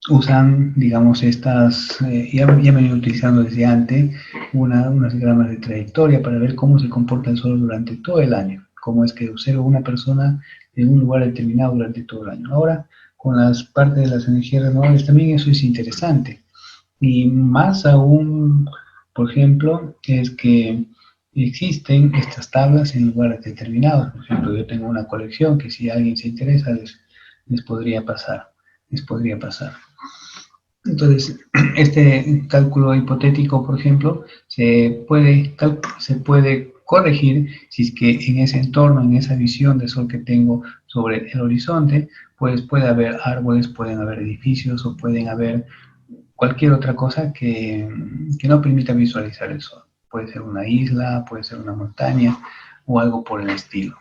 usan, digamos, ya venido utilizando desde antes unas diagramas de trayectoria para ver cómo se comporta el Sol durante todo el año, cómo es que observa una persona en un lugar determinado durante todo el año. Ahora, con las partes de las energías renovables también eso es interesante. Y más aún, por ejemplo, es que existen estas tablas en lugares determinados. Por ejemplo, yo tengo una colección que si alguien se interesa les podría pasar. Entonces, este cálculo hipotético, por ejemplo, se puede corregir si es que en ese entorno, en esa visión de Sol que tengo sobre el horizonte, pues puede haber árboles, pueden haber edificios o pueden haber cualquier otra cosa que no permita visualizar el Sol. Puede ser una isla, puede ser una montaña o algo por el estilo.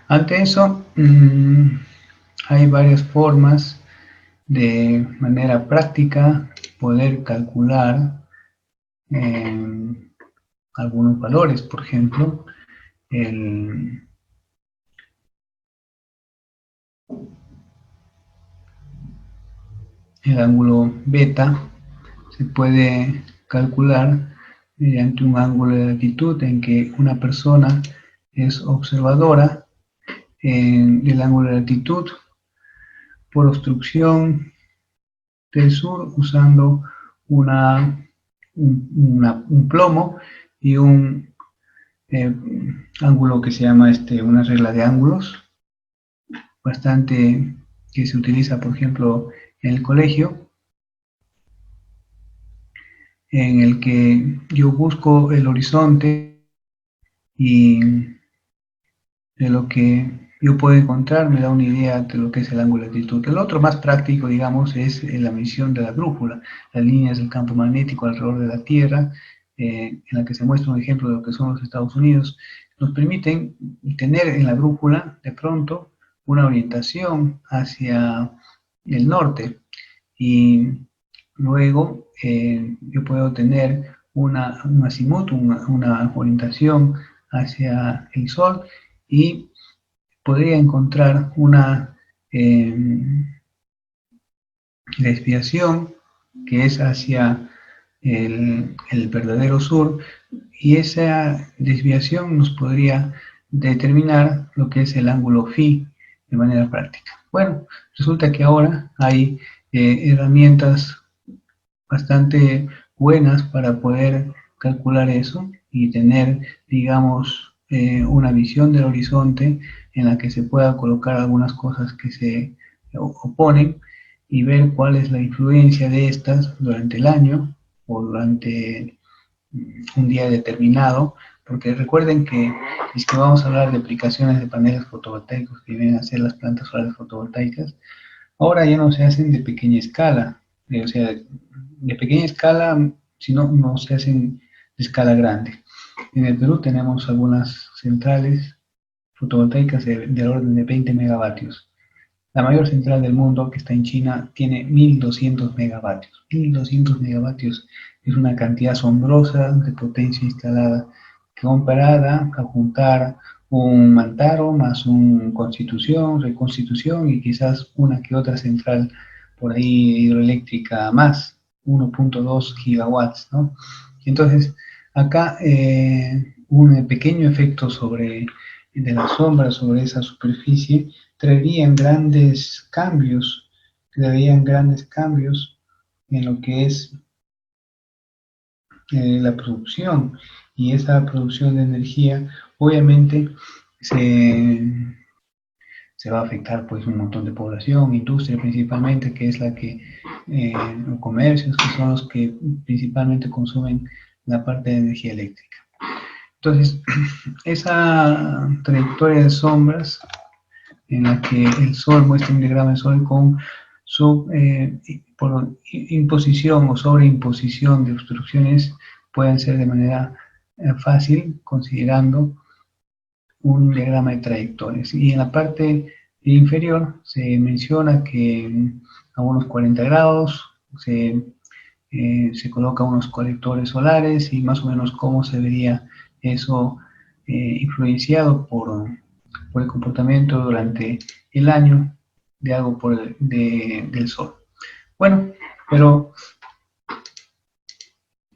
Ante eso, hay varias formas de manera práctica poder calcular algunos valores. Por ejemplo, el ángulo beta se puede calcular mediante un ángulo de latitud en que una persona es observadora del ángulo de latitud por obstrucción del sur usando un plomo y un ángulo que se llama una regla de ángulos, bastante que se utiliza, por ejemplo, en el colegio, en el que yo busco el horizonte y de lo que yo puedo encontrar me da una idea de lo que es el ángulo de latitud. El otro más práctico, digamos, es la medición de la brújula, las líneas del campo magnético alrededor de la Tierra, en la que se muestra un ejemplo de lo que son los Estados Unidos, nos permiten tener en la brújula de pronto una orientación hacia el norte y luego yo puedo tener un azimut, una orientación hacia el Sol y podría encontrar una desviación que es hacia el verdadero sur y esa desviación nos podría determinar lo que es el ángulo phi de manera práctica. Bueno, resulta que ahora hay herramientas bastante buenas para poder calcular eso y tener, digamos, una visión del horizonte en la que se pueda colocar algunas cosas que se oponen y ver cuál es la influencia de estas durante el año o durante un día determinado, porque recuerden que es que vamos a hablar de aplicaciones de paneles fotovoltaicos que vienen a ser las plantas solares fotovoltaicas. Ahora ya no se hacen de pequeña escala, o sea, de pequeña escala, sino no se hacen de escala grande. En el Perú tenemos algunas centrales fotovoltaicas del orden de 20 megavatios. La mayor central del mundo, que está en China, tiene 1200 megavatios. 1200 megavatios es una cantidad asombrosa de potencia instalada, que comparada a juntar un Mantaro más un Constitución, Reconstitución y quizás una que otra central por ahí hidroeléctrica más, 1.2 gigawatts, ¿no? Entonces, acá un pequeño efecto de la sombra sobre esa superficie traerían grandes cambios en lo que es la producción y esa producción de energía obviamente se, se va a afectar pues un montón de población, industria principalmente, que es la que, comercios, que son los que principalmente consumen la parte de energía eléctrica. Entonces, esa trayectoria de sombras en la que el Sol muestra un diagrama del Sol con su por imposición o sobreimposición de obstrucciones pueden ser de manera fácil considerando un diagrama de trayectorias. Y en la parte inferior se menciona que a unos 40 grados se colocan unos colectores solares y más o menos cómo se vería eso influenciado por el comportamiento durante el año de algo del Sol. Bueno, pero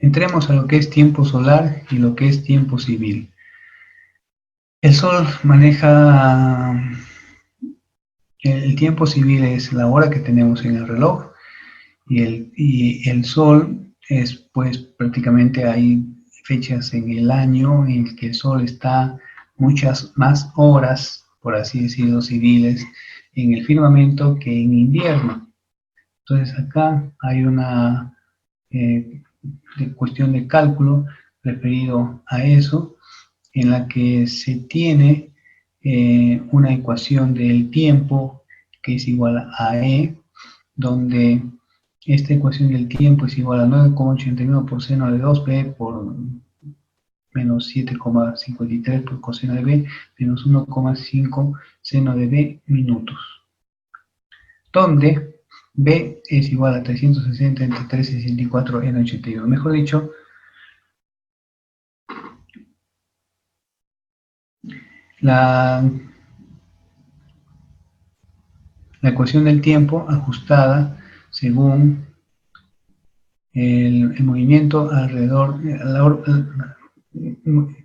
entremos a lo que es tiempo solar y lo que es tiempo civil. El Sol maneja el tiempo civil, es la hora que tenemos en el reloj, y el Sol es pues prácticamente hay fechas en el año en el que el Sol está muchas más horas, por así decirlo, civiles en el firmamento que en invierno. Entonces acá hay una cuestión de cálculo referido a eso, en la que se tiene una ecuación del tiempo que es igual a E, donde esta ecuación del tiempo es igual a 9,89 por seno de 2b por menos 7,53 por coseno de b menos 1,5 seno de b minutos, donde b es igual a 360 entre 364 en 81. Mejor dicho, la ecuación del tiempo ajustada según el movimiento alrededor,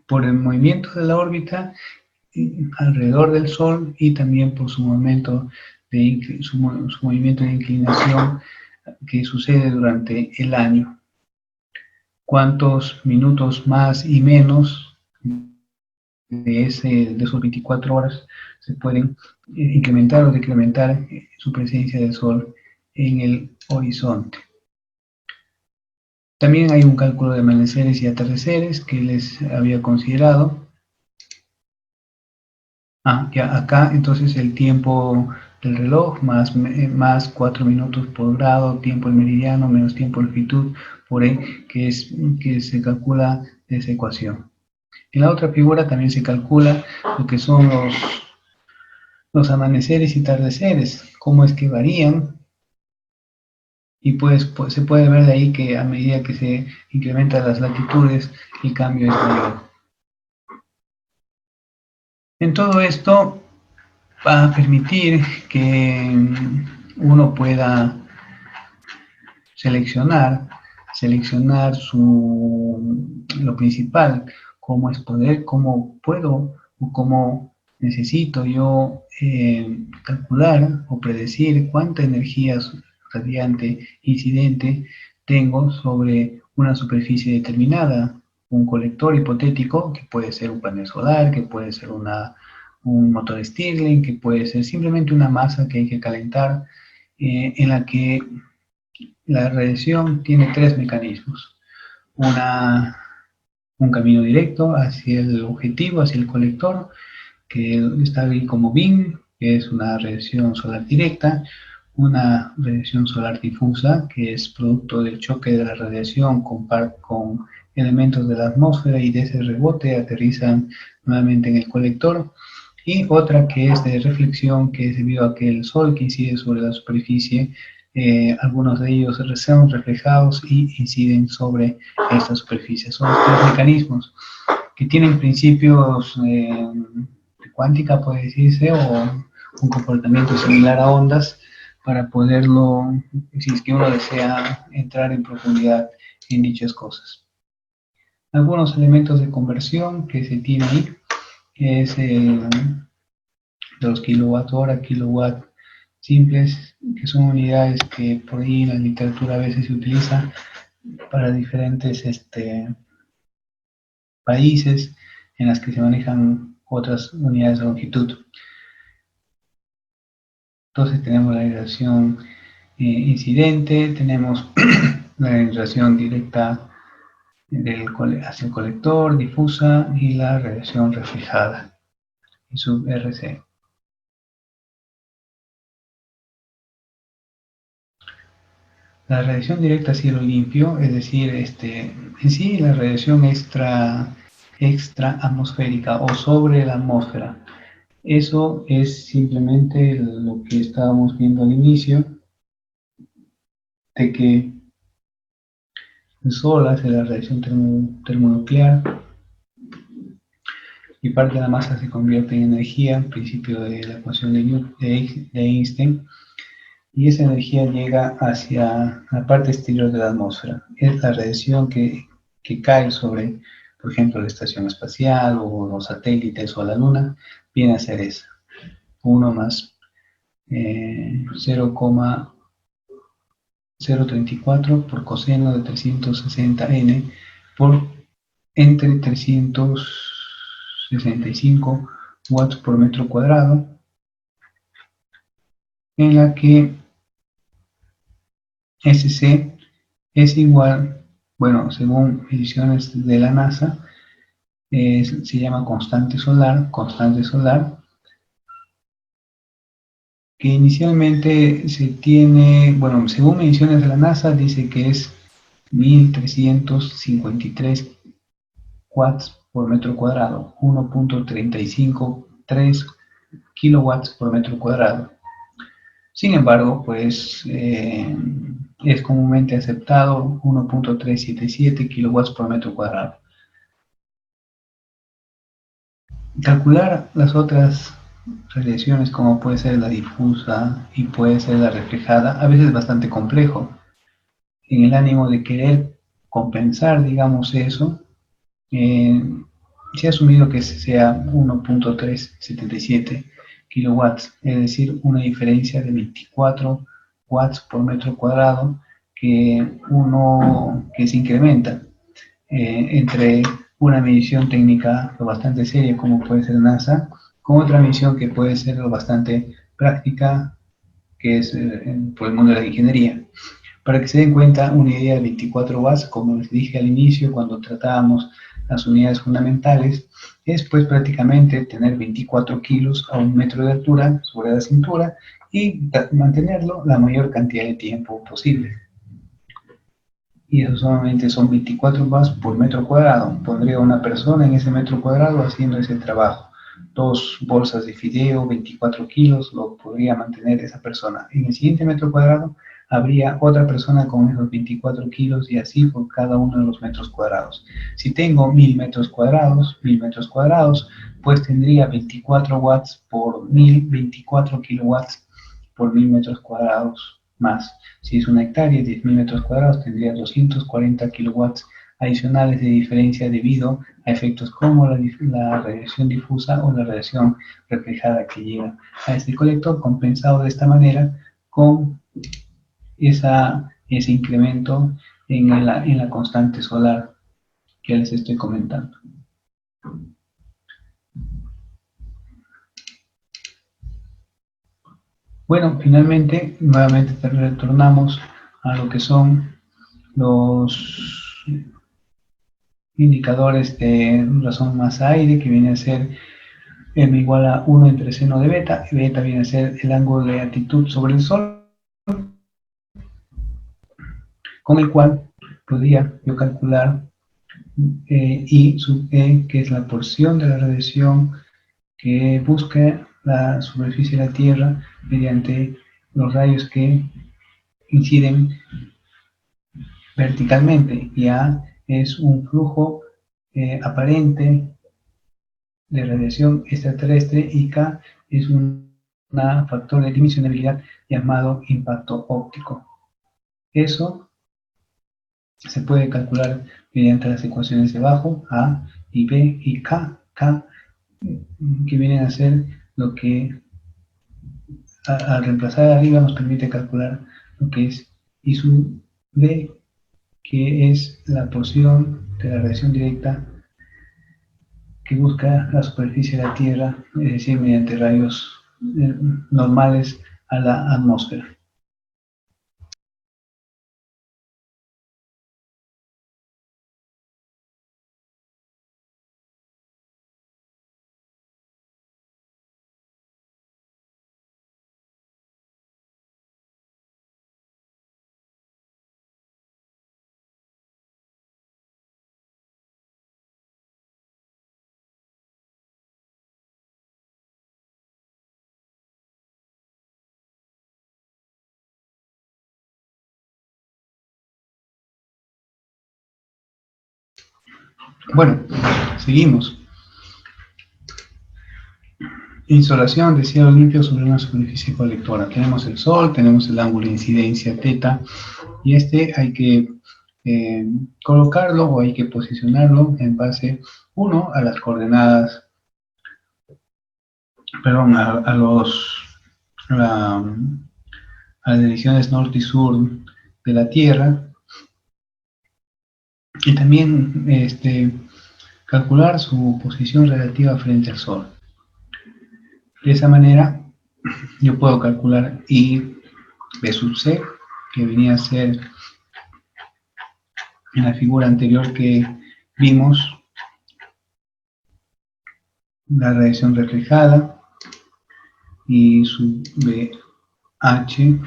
por el movimiento de la órbita alrededor del Sol y también por su movimiento su movimiento de inclinación que sucede durante el año. Cuántos minutos más y menos de esos 24 horas se pueden incrementar o decrementar su presencia del Sol en el horizonte. También hay un cálculo de amaneceres y atardeceres que les había considerado. Ya acá entonces el tiempo del reloj más 4 minutos por grado, tiempo del meridiano menos tiempo de longitud por E, que se calcula de esa ecuación. En la otra figura también se calcula lo que son los amaneceres y atardeceres, cómo es que varían, y pues se puede ver de ahí que a medida que se incrementan las latitudes, el cambio es mayor. En todo esto va a permitir que uno pueda seleccionar lo principal, cómo puedo o cómo necesito yo calcular o predecir cuánta energía radiante incidente tengo sobre una superficie determinada, un colector hipotético que puede ser un panel solar, que puede ser un motor Stirling, que puede ser simplemente una masa que hay que calentar, en la que la radiación tiene tres mecanismos. Un camino directo hacia el objetivo, hacia el colector, que está ahí como BIM, que es una radiación solar directa, una radiación solar difusa, que es producto del choque de la radiación con elementos de la atmósfera y de ese rebote aterrizan nuevamente en el colector, y otra que es de reflexión, que es debido a que el sol que incide sobre la superficie, algunos de ellos son reflejados y inciden sobre esta superficie. Son los tres mecanismos que tienen principios de cuántica, puede decirse, o un comportamiento similar a ondas, para poderlo, si es que uno desea entrar en profundidad en dichas cosas. Algunos elementos de conversión que se tiene ahí es los kilowatt hora, kilowatt simples, que son unidades que por ahí en la literatura a veces se utiliza para diferentes países en las que se manejan otras unidades de longitud. Entonces tenemos la irradiación incidente, tenemos la irradiación directa hacia el colector, difusa, y la radiación reflejada, y sub RC. La radiación directa a cielo limpio, es decir, en sí la radiación extra atmosférica o sobre la atmósfera. Eso es simplemente lo que estábamos viendo al inicio, de que el Sol hace la radiación termonuclear y parte de la masa se convierte en energía, principio de la ecuación de Einstein, y esa energía llega hacia la parte exterior de la atmósfera. Es la radiación que cae sobre, por ejemplo, la estación espacial o los satélites o la luna, viene a ser esa. 1 más 0,034 por coseno de 360n por entre 365 watts por metro cuadrado, en la que SC es igual, bueno, según mediciones de la NASA, se llama constante solar, que inicialmente se tiene, bueno, según mediciones de la NASA, dice que es 1353 watts por metro cuadrado, 1.353 kilowatts por metro cuadrado. Sin embargo, pues es comúnmente aceptado 1.377 kilowatts por metro cuadrado. Calcular las otras radiaciones, como puede ser la difusa y puede ser la reflejada, a veces es bastante complejo. En el ánimo de querer compensar, digamos, eso, Se ha asumido que sea 1.377 kilowatts, es decir, una diferencia de 24 watts por metro cuadrado que se incrementa entre una medición técnica bastante seria como puede ser NASA, con otra medición que puede ser bastante práctica, que es por el mundo de la ingeniería. Para que se den cuenta, una idea de 24 watts, como les dije al inicio cuando tratábamos las unidades fundamentales, es pues prácticamente tener 24 kilos a 1 metro de altura sobre la cintura y mantenerlo la mayor cantidad de tiempo posible. Y eso solamente son 24 watts por metro cuadrado. Pondría una persona en ese metro cuadrado haciendo ese trabajo. 2 bolsas de fideo, 24 kilos, lo podría mantener esa persona. En el siguiente metro cuadrado habría otra persona con esos 24 kilos y así por cada uno de los metros cuadrados. Si tengo 1000 metros cuadrados, pues tendría 24 watts por 1000, 24 kilowatts por 1000 metros cuadrados más. Si es una hectárea, 10.000 metros cuadrados, tendría 240 kilowatts adicionales de diferencia debido a efectos como la radiación difusa o la radiación reflejada que llega a este colector, compensado de esta manera con ese incremento en la constante solar que les estoy comentando. Bueno, finalmente, nuevamente retornamos a lo que son los indicadores de razón masa aire, que viene a ser m igual a 1 entre seno de beta, y beta viene a ser el ángulo de altitud sobre el Sol, con el cual podría yo calcular I sub E, que es la porción de la radiación que busca la superficie de la Tierra mediante los rayos que inciden verticalmente, y A es un flujo aparente de radiación extraterrestre y K es un factor de dimensionabilidad llamado impacto óptico. Eso se puede calcular mediante las ecuaciones de abajo, A y B y K, que vienen a ser lo que al reemplazar arriba nos permite calcular lo que es I sub B, que es la porción de la radiación directa que busca la superficie de la Tierra, es decir, mediante rayos normales a la atmósfera. Bueno, seguimos. Insolación de cielo limpio sobre una superficie colectora. Tenemos el Sol, tenemos el ángulo de incidencia θ, y hay que colocarlo o hay que posicionarlo en base, uno, a las coordenadas, perdón, a las direcciones norte y sur de la Tierra, y también calcular su posición relativa frente al Sol. De esa manera yo puedo calcular I B sub C, que venía a ser en la figura anterior que vimos, la radiación reflejada, y sub BH,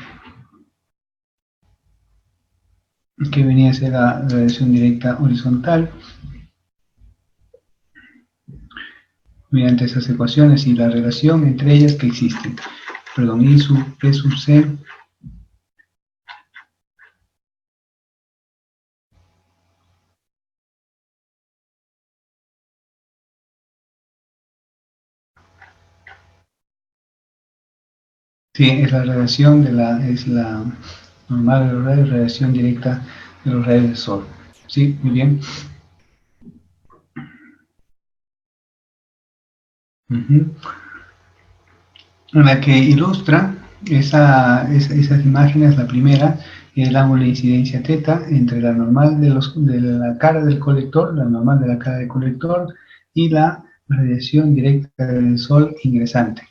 que venía a ser la radiación directa horizontal. Mediante esas ecuaciones y la relación entre ellas que existen. Perdón, I sub P sub C sí, es la radiación es la normal de los rayos, radiación directa de los rayos del Sol. Sí, muy bien. en la que ilustra esas imágenes. La primera, el ángulo de incidencia θ entre la normal de la cara del colector, la normal de la cara del colector, y la radiación directa del Sol ingresante.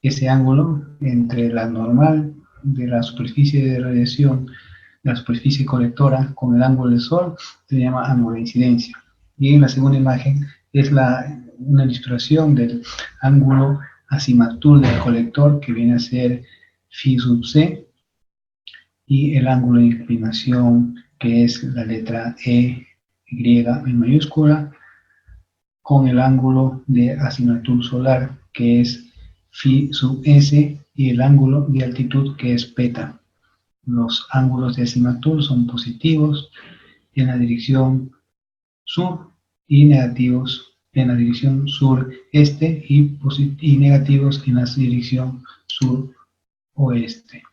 Ese ángulo entre la normal de la superficie de radiación, la superficie colectora, con el ángulo del Sol, se llama ángulo de incidencia. Y en la segunda imagen es una ilustración del ángulo azimutal del colector, que viene a ser phi sub c, y el ángulo de inclinación, que es la letra E, Y en mayúscula, con el ángulo de azimutal solar, que es phi sub s, y el ángulo de altitud, que es beta. Los ángulos de azimutal son positivos en la dirección sur y negativos en la dirección sureste, y negativos en la dirección suroeste.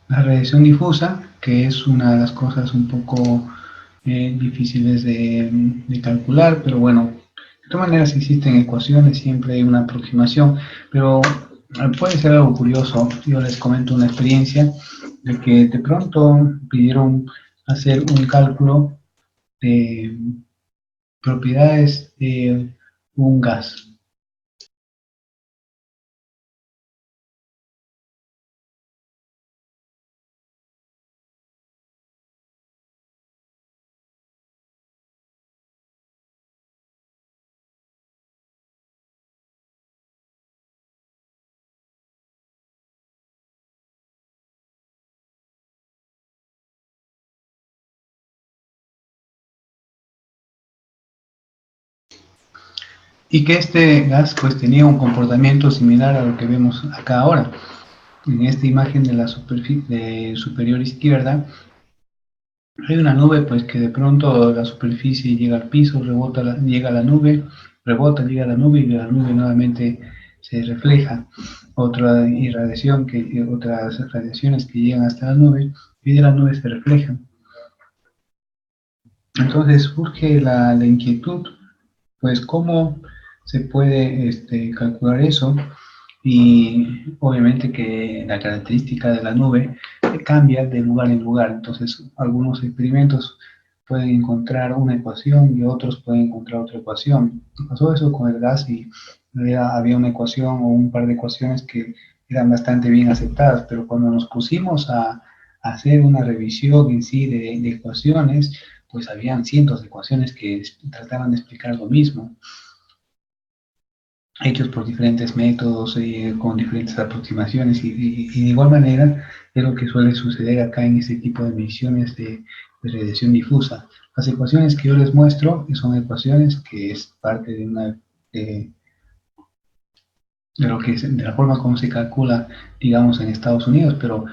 La radiación difusa, que es una de las cosas un poco difíciles de calcular, pero bueno, de todas maneras existen ecuaciones, siempre hay una aproximación, pero puede ser algo curioso. Yo les comento una experiencia de que de pronto pidieron hacer un cálculo de propiedades de un gas. Y que este gas pues tenía un comportamiento similar a lo que vemos acá ahora. En esta imagen de la superficie superior izquierda, hay una nube pues que de pronto la superficie llega al piso, llega a la nube, rebota, llega a la nube, y la nube nuevamente se refleja. Otras radiaciones que llegan hasta la nube, y de la nube se reflejan. Entonces surge la inquietud, pues cómo se puede calcular eso. Y obviamente que la característica de la nube cambia de lugar en lugar. Entonces algunos experimentos pueden encontrar una ecuación y otros pueden encontrar otra ecuación. Pasó eso con el gas, y había una ecuación o un par de ecuaciones que eran bastante bien aceptadas, pero cuando nos pusimos a hacer una revisión en sí de ecuaciones, pues habían cientos de ecuaciones que trataban de explicar lo mismo, hechos por diferentes métodos, con diferentes aproximaciones, y de igual manera es lo que suele suceder acá en este tipo de mediciones de radiación difusa. Las ecuaciones que yo les muestro son ecuaciones que es parte de, de la forma como se calcula, digamos, en Estados Unidos, pero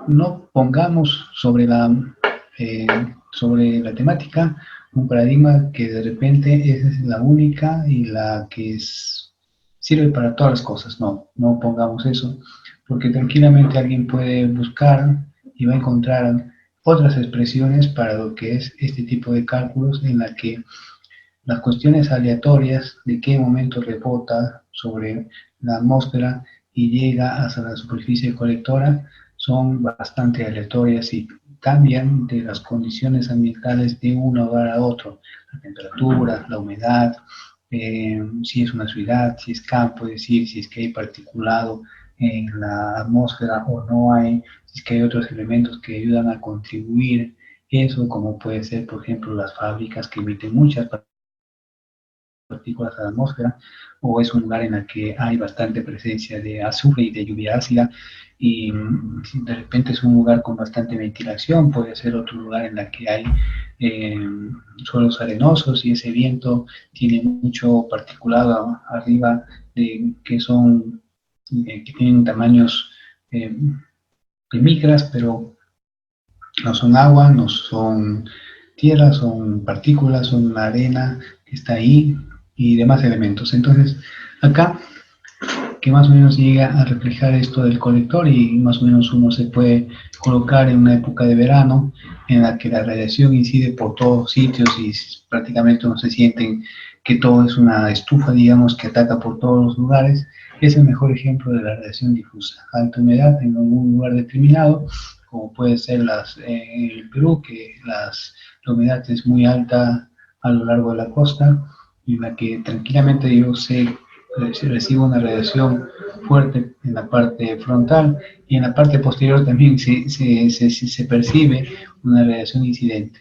no pongamos sobre la temática un paradigma que de repente es la única y la que sirve para todas las cosas. No pongamos eso, porque tranquilamente alguien puede buscar y va a encontrar otras expresiones para lo que es este tipo de cálculos, en la que las cuestiones aleatorias de qué momento rebota sobre la atmósfera y llega hasta la superficie colectora son bastante aleatorias y cambian de las condiciones ambientales de un lugar a otro. La temperatura, la humedad, si es una ciudad, si es campo, es decir, si es que hay particulado en la atmósfera o no hay, si es que hay otros elementos que ayudan a contribuir eso, como puede ser, por ejemplo, las fábricas que emiten muchas partículas a la atmósfera, o es un lugar en el que hay bastante presencia de azufre y de lluvia ácida, y si de repente es un lugar con bastante ventilación, puede ser otro lugar en el que hay suelos arenosos, y ese viento tiene mucho particulado arriba, que tienen tamaños de micras, pero no son agua, no son tierra, son partículas, son la arena que está ahí y demás elementos. Entonces, acá que más o menos llega a reflejar esto del colector, y más o menos uno se puede colocar en una época de verano en la que la radiación incide por todos sitios y prácticamente uno se siente que todo es una estufa, digamos, que ataca por todos los lugares. Es el mejor ejemplo de la radiación difusa. Alta humedad en algún lugar determinado, como puede ser en el Perú, que la humedad es muy alta a lo largo de la costa, en la que tranquilamente yo sé si recibo una radiación fuerte en la parte frontal, y en la parte posterior también se percibe una radiación incidente.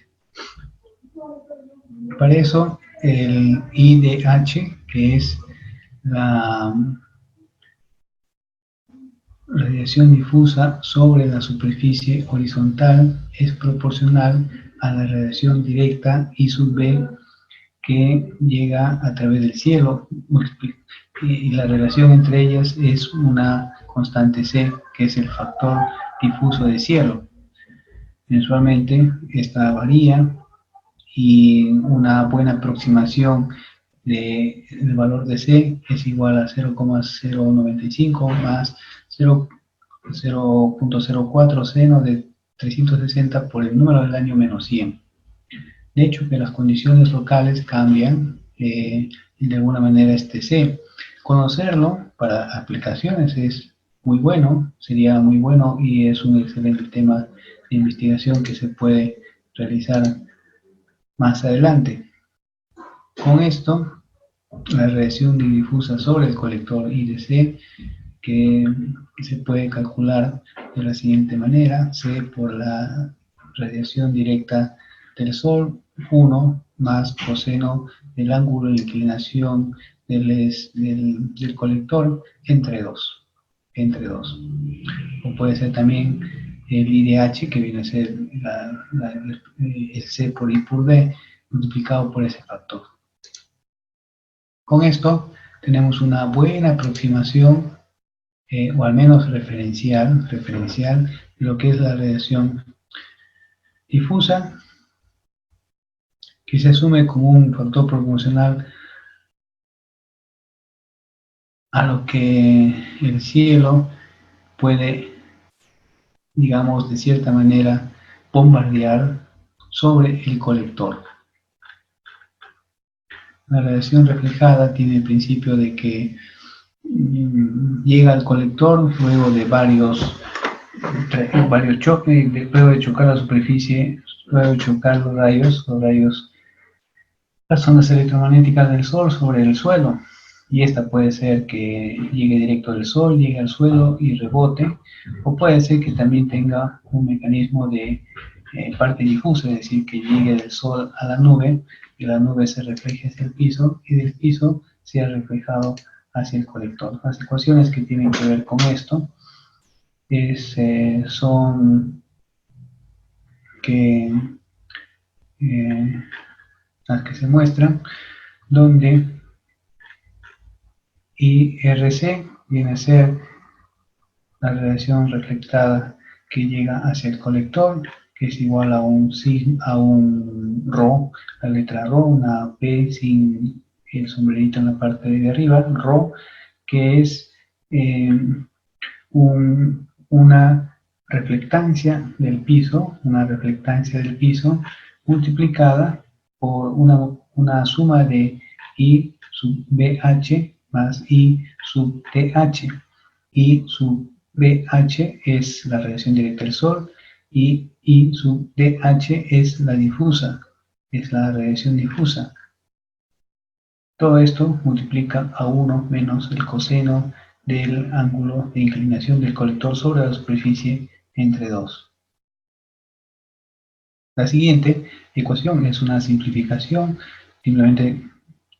Para eso, el IDH, que es la radiación difusa sobre la superficie horizontal, es proporcional a la radiación directa I sub B que llega a través del cielo, y la relación entre ellas es una constante C, que es el factor difuso de cielo. Mensualmente esta varía, y una buena aproximación del valor de C es igual a 0,095 más 0,04 seno de 360 por el número del año menos 100. De hecho, que las condiciones locales cambian de alguna manera este C. Conocerlo para aplicaciones es muy bueno, sería muy bueno, y es un excelente tema de investigación que se puede realizar más adelante. Con esto, la radiación difusa sobre el colector IDC, que se puede calcular de la siguiente manera: C por la radiación directa del Sol, 1 más coseno del ángulo de inclinación del colector entre 2. O puede ser también el IDH, que viene a ser el C por I por D, multiplicado por ese factor. Con esto tenemos una buena aproximación, o al menos referencial, de lo que es la radiación difusa, que se asume como un factor proporcional a lo que el cielo puede, digamos, de cierta manera, bombardear sobre el colector. La radiación reflejada tiene el principio de que llega al colector luego de varios choques, luego de chocar la superficie, luego de chocar los rayos, las ondas electromagnéticas del Sol sobre el suelo. Y esta puede ser que llegue directo del Sol, llegue al suelo y rebote, o puede ser que también tenga un mecanismo de parte difusa, es decir, que llegue del Sol a la nube, y la nube se refleje hacia el piso, y del piso sea reflejado hacia el colector. Las ecuaciones que tienen que ver con esto son las que se muestran, donde IRC viene a ser la radiación reflectada que llega hacia el colector, que es igual a un ρ, la letra ρ, una P sin el sombrerito en la parte de arriba, ρ, que es una reflectancia del piso, multiplicada por una suma de I sub BH más I sub TH. I sub BH es la radiación directa del Sol, y I sub DH es la radiación difusa. Todo esto multiplica a 1 menos el coseno del ángulo de inclinación del colector sobre la superficie entre 2. La siguiente ecuación es una simplificación, simplemente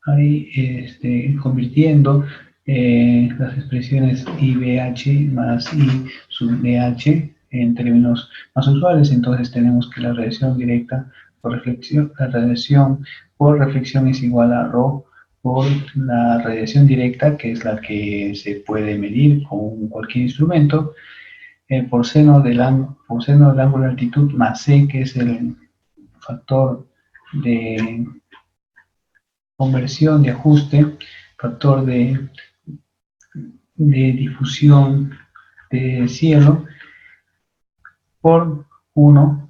ahí convirtiendo las expresiones IBH más I sub DH en términos más usuales. Entonces tenemos que la radiación directa por reflexión, la radiación por reflexión es igual a ρ por la radiación directa, que es la que se puede medir con cualquier instrumento, por seno del ángulo de altitud más C, que es el factor de conversión, de ajuste, factor de de difusión de cielo por 1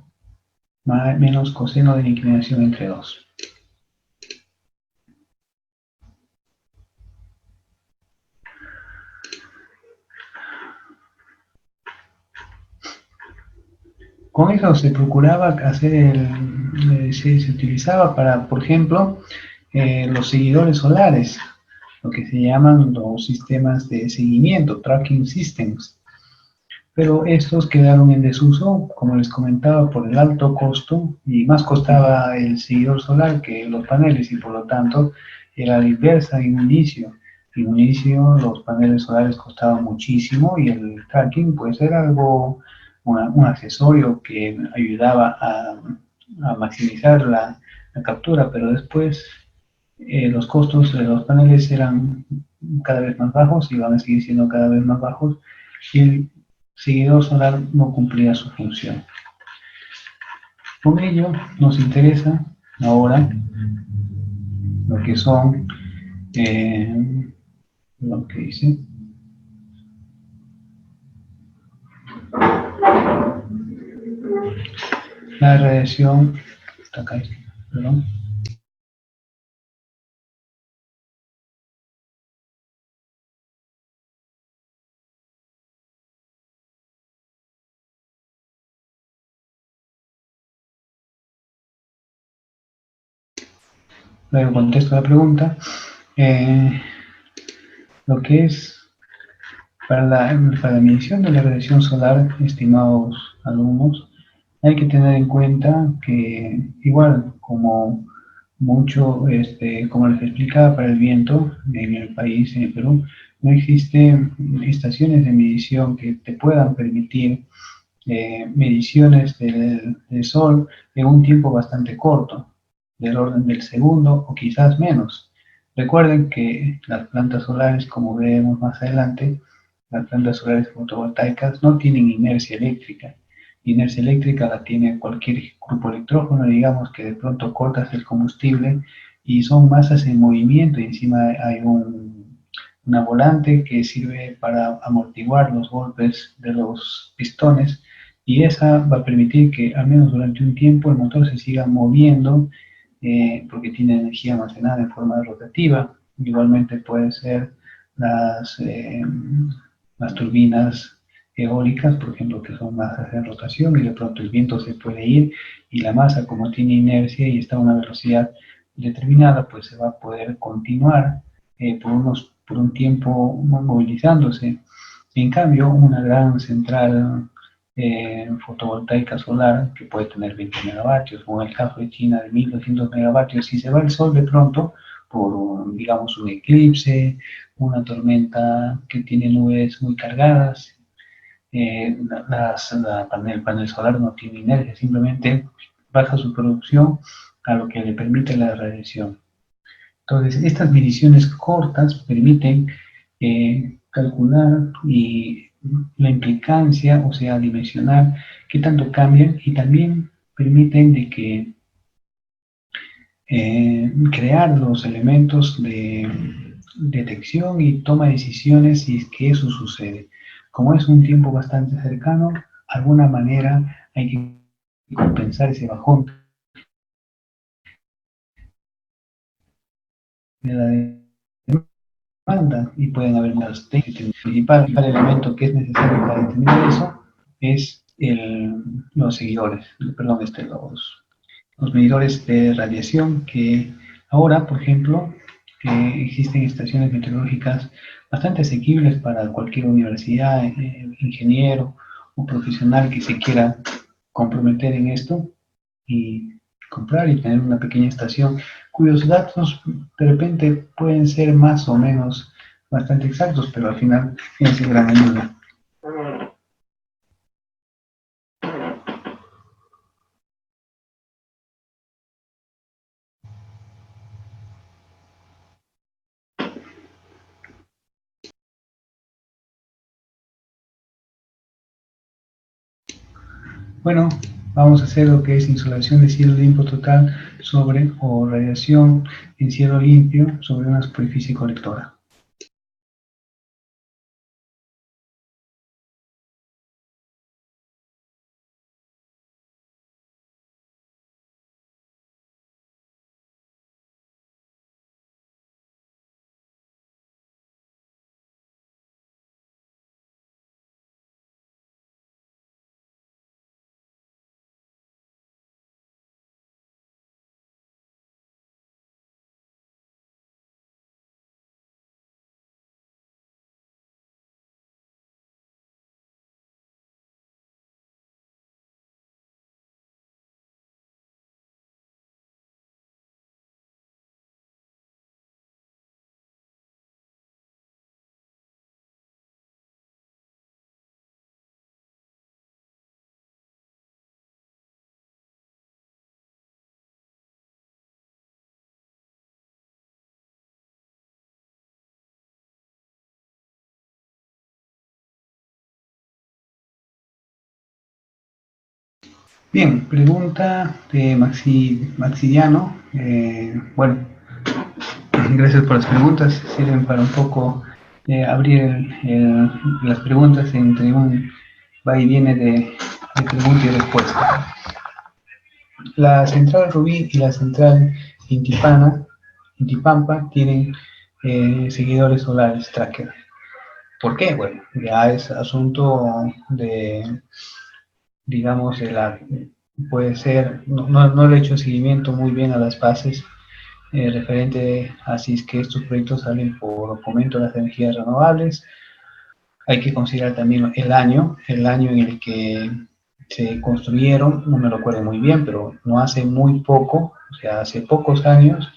menos coseno de la inclinación entre 2. Con eso se procuraba hacer se utilizaba para, por ejemplo, los seguidores solares, lo que se llaman los sistemas de seguimiento, tracking systems. Pero estos quedaron en desuso, como les comentaba, por el alto costo, y más costaba el seguidor solar que los paneles, y por lo tanto era la inversa en un inicio. En un inicio los paneles solares costaban muchísimo y el tracking pues era algo, un accesorio que ayudaba a maximizar la captura, pero después los costos de los paneles eran cada vez más bajos y van a seguir siendo cada vez más bajos, y el seguidor solar no cumplía su función. Con ello nos interesa ahora lo que son lo que dice la radiación, está acá, perdón. Luego contesto la pregunta. Lo que es para la medición de la radiación solar, estimados alumnos, hay que tener en cuenta que igual como mucho, como les explicaba para el viento en el país, en el Perú, no existen estaciones de medición que te puedan permitir mediciones del sol en un tiempo bastante corto, del orden del segundo o quizás menos. Recuerden que las plantas solares, como veremos más adelante, las plantas solares fotovoltaicas no tienen inercia eléctrica. Inercia eléctrica la tiene cualquier grupo electrógeno, digamos que de pronto cortas el combustible y son masas en movimiento, y encima hay una volante que sirve para amortiguar los golpes de los pistones, y esa va a permitir que al menos durante un tiempo el motor se siga moviendo, porque tiene energía almacenada en forma rotativa. Igualmente pueden ser las, eh, las turbinas eólicas, por ejemplo, que son masas en rotación, y de pronto el viento se puede ir y la masa, como tiene inercia y está a una velocidad determinada, pues se va a poder continuar por un tiempo movilizándose. En cambio, una gran central fotovoltaica solar, que puede tener 20 megavatios, o en el caso de China de 1200 megavatios, si se va el sol de pronto por, digamos, un eclipse, una tormenta que tiene nubes muy cargadas, el panel solar no tiene inercia, simplemente baja su producción a lo que le permite la radiación. Entonces, estas mediciones cortas permiten calcular y la implicancia, o sea, dimensionar qué tanto cambian, y también permiten de que crear los elementos de detección y toma de decisiones si es que eso sucede. Como es un tiempo bastante cercano, de alguna manera hay que compensar ese bajón de la demanda, y pueden haber muchas técnicas. El principal elemento que es necesario para determinar eso es los seguidores, perdón, los medidores de radiación, que ahora, por ejemplo, existen estaciones meteorológicas bastante asequibles para cualquier universidad, ingeniero o profesional que se quiera comprometer en esto y comprar y tener una pequeña estación cuyos datos de repente pueden ser más o menos bastante exactos, pero al final es de gran ayuda. Bueno, vamos a hacer lo que es insolación de cielo limpio total sobre, o radiación en cielo limpio sobre una superficie colectora. Bien, pregunta de Maxillano. Bueno, gracias por las preguntas. Sirven para un poco abrir las preguntas entre un va y viene de pregunta y respuesta. La central Rubí y la central Intipampa tienen seguidores solares tracker. ¿Por qué? Bueno, ya es asunto de, digamos, puede ser, no le he hecho seguimiento muy bien a las bases referente a si es que estos proyectos salen por fomento de las energías renovables. Hay que considerar también el año en el que se construyeron, no me lo acuerdo muy bien, pero no hace muy poco, o sea, hace pocos años,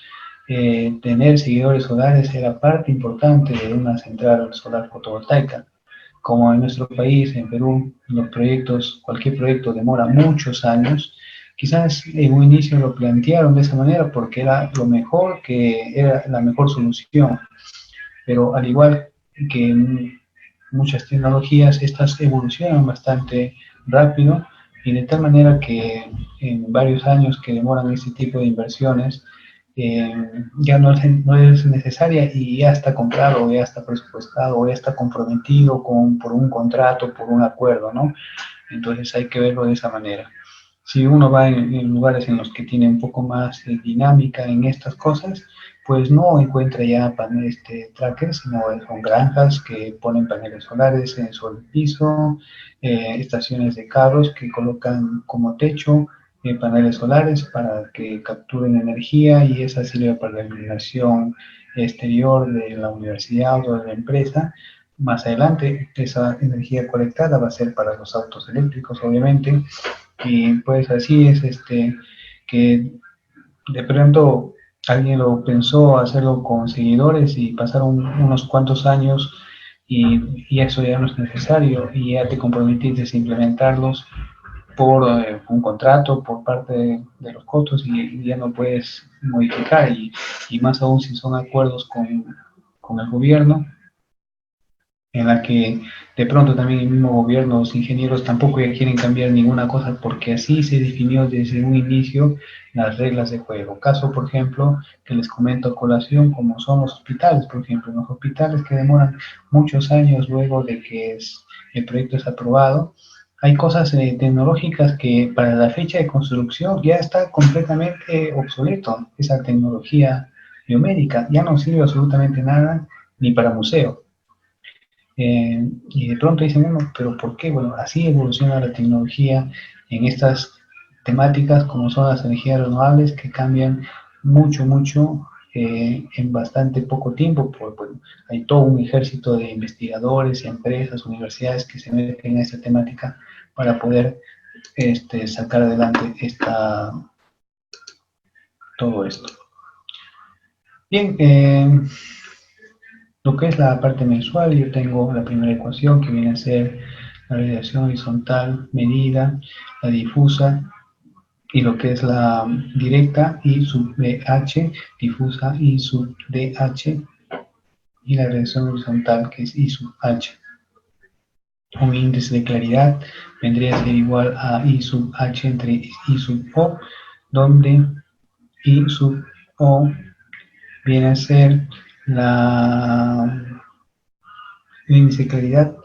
tener seguidores solares era parte importante de una central solar fotovoltaica. Como en nuestro país, en Perú, los proyectos, cualquier proyecto demora muchos años, quizás en un inicio lo plantearon de esa manera porque era lo mejor, que era la mejor solución, pero al igual que muchas tecnologías, estas evolucionan bastante rápido y de tal manera que en varios años que demoran este tipo de inversiones, eh, ya no es necesaria y ya está comprado, ya está presupuestado, ya está comprometido por un contrato, por un acuerdo, ¿no? Entonces hay que verlo de esa manera. Si uno va en lugares en los que tiene un poco más de dinámica en estas cosas, pues no encuentra ya paneles trackers, sino son granjas que ponen paneles solares sobre el piso, estaciones de carros que colocan como techo paneles solares para que capturen energía y esa sirve para la iluminación exterior de la universidad o de la empresa. Más adelante, esa energía colectada va a ser para los autos eléctricos, obviamente, y pues así es que de pronto alguien lo pensó hacerlo con seguidores y pasaron unos cuantos años y eso ya no es necesario y ya te comprometiste a implementarlos por un contrato, por parte de los costos y ya no puedes modificar y más aún si son acuerdos con el gobierno en la que de pronto también el mismo gobierno, los ingenieros tampoco ya quieren cambiar ninguna cosa porque así se definió desde un inicio las reglas de juego. Caso, por ejemplo, que les comento a colación, como son los hospitales, por ejemplo, los hospitales que demoran muchos años luego de que el proyecto es aprobado, hay cosas tecnológicas que para la fecha de construcción ya está completamente obsoleto. Esa tecnología biomédica ya no sirve absolutamente nada ni para museo. Y de pronto dicen, bueno, pero ¿por qué? Bueno, así evoluciona la tecnología en estas temáticas como son las energías renovables que cambian mucho en bastante poco tiempo. Bueno, hay todo un ejército de investigadores, empresas, universidades que se meten en esta temática para poder sacar adelante todo esto. Bien, lo que es la parte mensual, yo tengo la primera ecuación que viene a ser la radiación horizontal medida, la difusa, y lo que es la directa I sub DH, difusa I sub DH, y la radiación horizontal que es I sub H. Un índice de claridad vendría a ser igual a I sub H entre I sub O, donde I sub O viene a ser el índice de claridad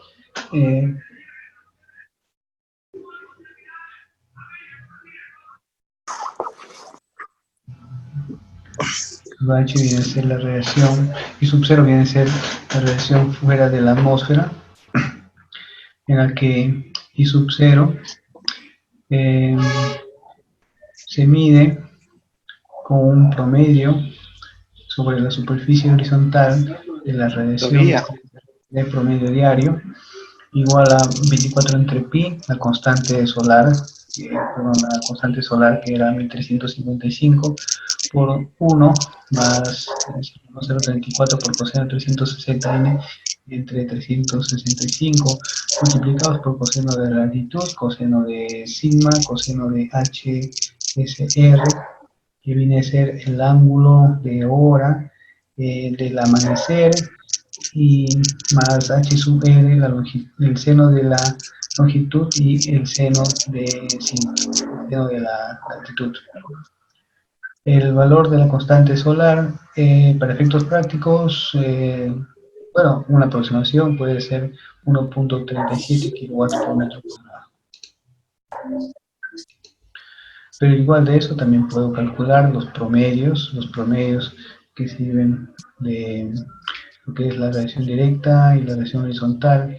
H viene a ser la radiación y sub 0 viene a ser la radiación fuera de la atmósfera, en la que I sub 0 se mide con un promedio sobre la superficie horizontal de la radiación de promedio diario igual a 24 entre pi, la constante solar, la constante solar que era 1355 por 1 más 0.34 por coseno 360n entre 365 multiplicados por coseno de la latitud, coseno de sigma, coseno de HSR, que viene a ser el ángulo de hora del amanecer y más h sub r, el seno de la longitud y el seno de la latitud. El valor de la constante solar, para efectos prácticos, bueno, una aproximación puede ser 1.37 kilowatts por metro cuadrado. Pero igual de eso también puedo calcular los promedios que sirven de lo que es la radiación directa y la radiación horizontal,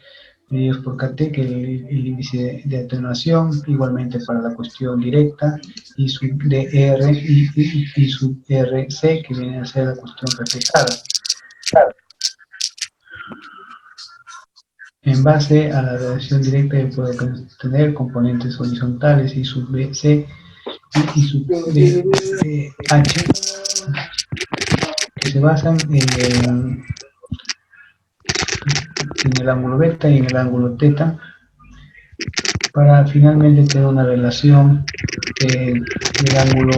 medidos por KT, que es el índice de atenuación, igualmente para la cuestión directa, y sub DR y sub RC, que viene a ser la cuestión reflejada. En base a la radiación directa yo puedo tener componentes horizontales y sub BC y sub H, que se basan en el ángulo beta y en el ángulo teta, para finalmente tener una relación del ángulo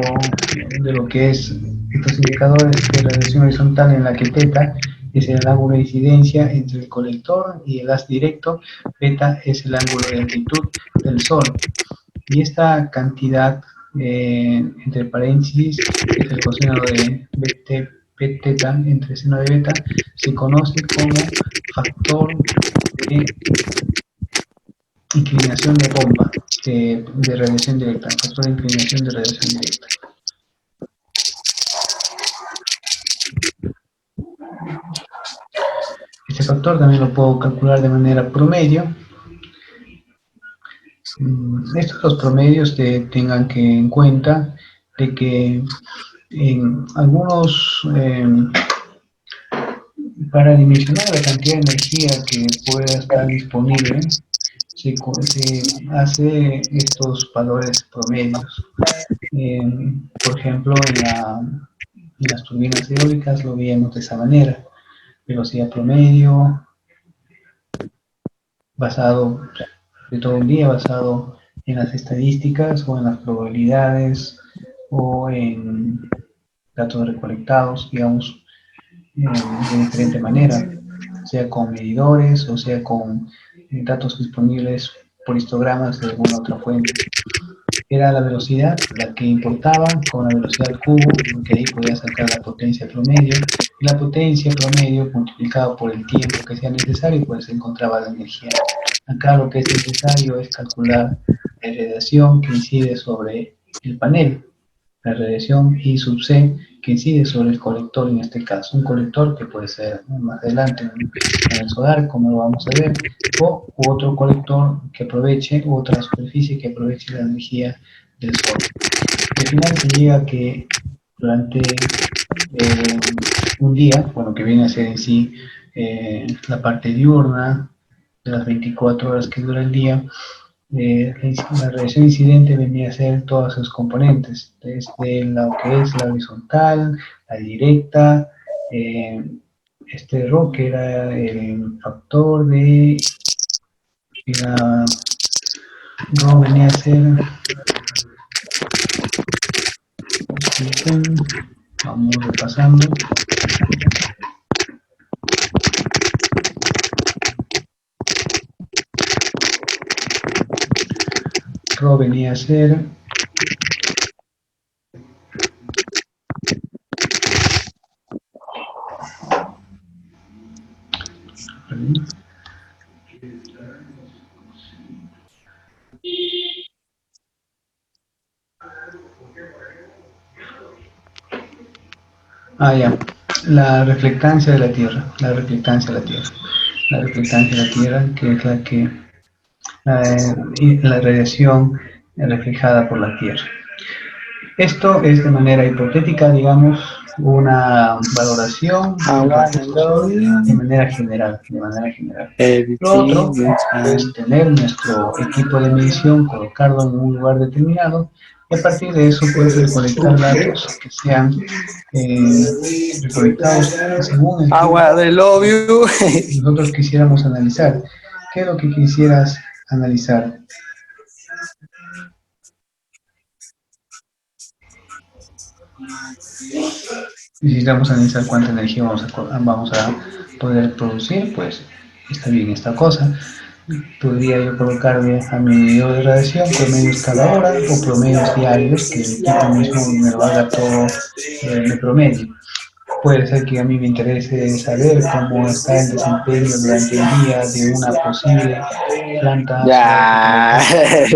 de lo que es estos indicadores de radiación horizontal, en la que teta es el ángulo de incidencia entre el colector y el haz directo, beta es el ángulo de altitud del sol. Y esta cantidad, entre paréntesis, es el coseno de B teta entre seno de beta, se conoce como factor de inclinación de bomba de radiación directa, factor de inclinación de radiación directa. Este factor también lo puedo calcular de manera promedio. Estos los promedios tengan que en cuenta de que en algunos, para dimensionar la cantidad de energía que pueda estar disponible, se hace estos valores promedios. Por ejemplo, en las turbinas eólicas lo veíamos de esa manera: velocidad promedio, basado de todo un día, basado en las estadísticas o en las probabilidades o en datos recolectados, digamos, de diferente manera, sea con medidores o sea con datos disponibles por histogramas de alguna otra fuente. Era la velocidad la que importaba, con la velocidad al cubo, porque ahí podía sacar la potencia promedio, y la potencia promedio multiplicado por el tiempo que sea necesario, pues se encontraba la energía. Acá lo que es necesario es calcular la radiación que incide sobre el panel, la radiación I sub C que incide sobre el colector, en este caso un colector que puede ser más adelante en el solar, como lo vamos a ver, o otro colector que aproveche, otra superficie que aproveche la energía del sol. Al final se llega a que durante un día, bueno, que viene a ser en sí la parte diurna de las 24 horas que dura el día, la radiación incidente venía a ser todos sus componentes, desde lo que es la horizontal, la directa, este rho que era el factor de, la rho venía a ser, vamos repasando, rho venía a ser la reflectancia de la Tierra, la reflectancia de la Tierra, la reflectancia de la Tierra, que es la que la radiación reflejada por la Tierra. Esto es de manera hipotética, digamos, una valoración de manera general, Lo otro es tener nuestro equipo de medición, colocarlo en un lugar determinado, y a partir de eso puedes recolectar datos que sean recolectados según el tiempo que nosotros quisiéramos analizar. ¿Qué es lo que quisieras analizar? Necesitamos analizar cuánta energía vamos a poder producir, pues está bien esta cosa. Podría yo colocarle a mi medidor de radiación promedios cada hora o promedios diarios, que el equipo mismo me lo haga todo de promedio. Puede ser que a mí me interese saber cómo está el desempeño durante el día de una posible planta solar Ya.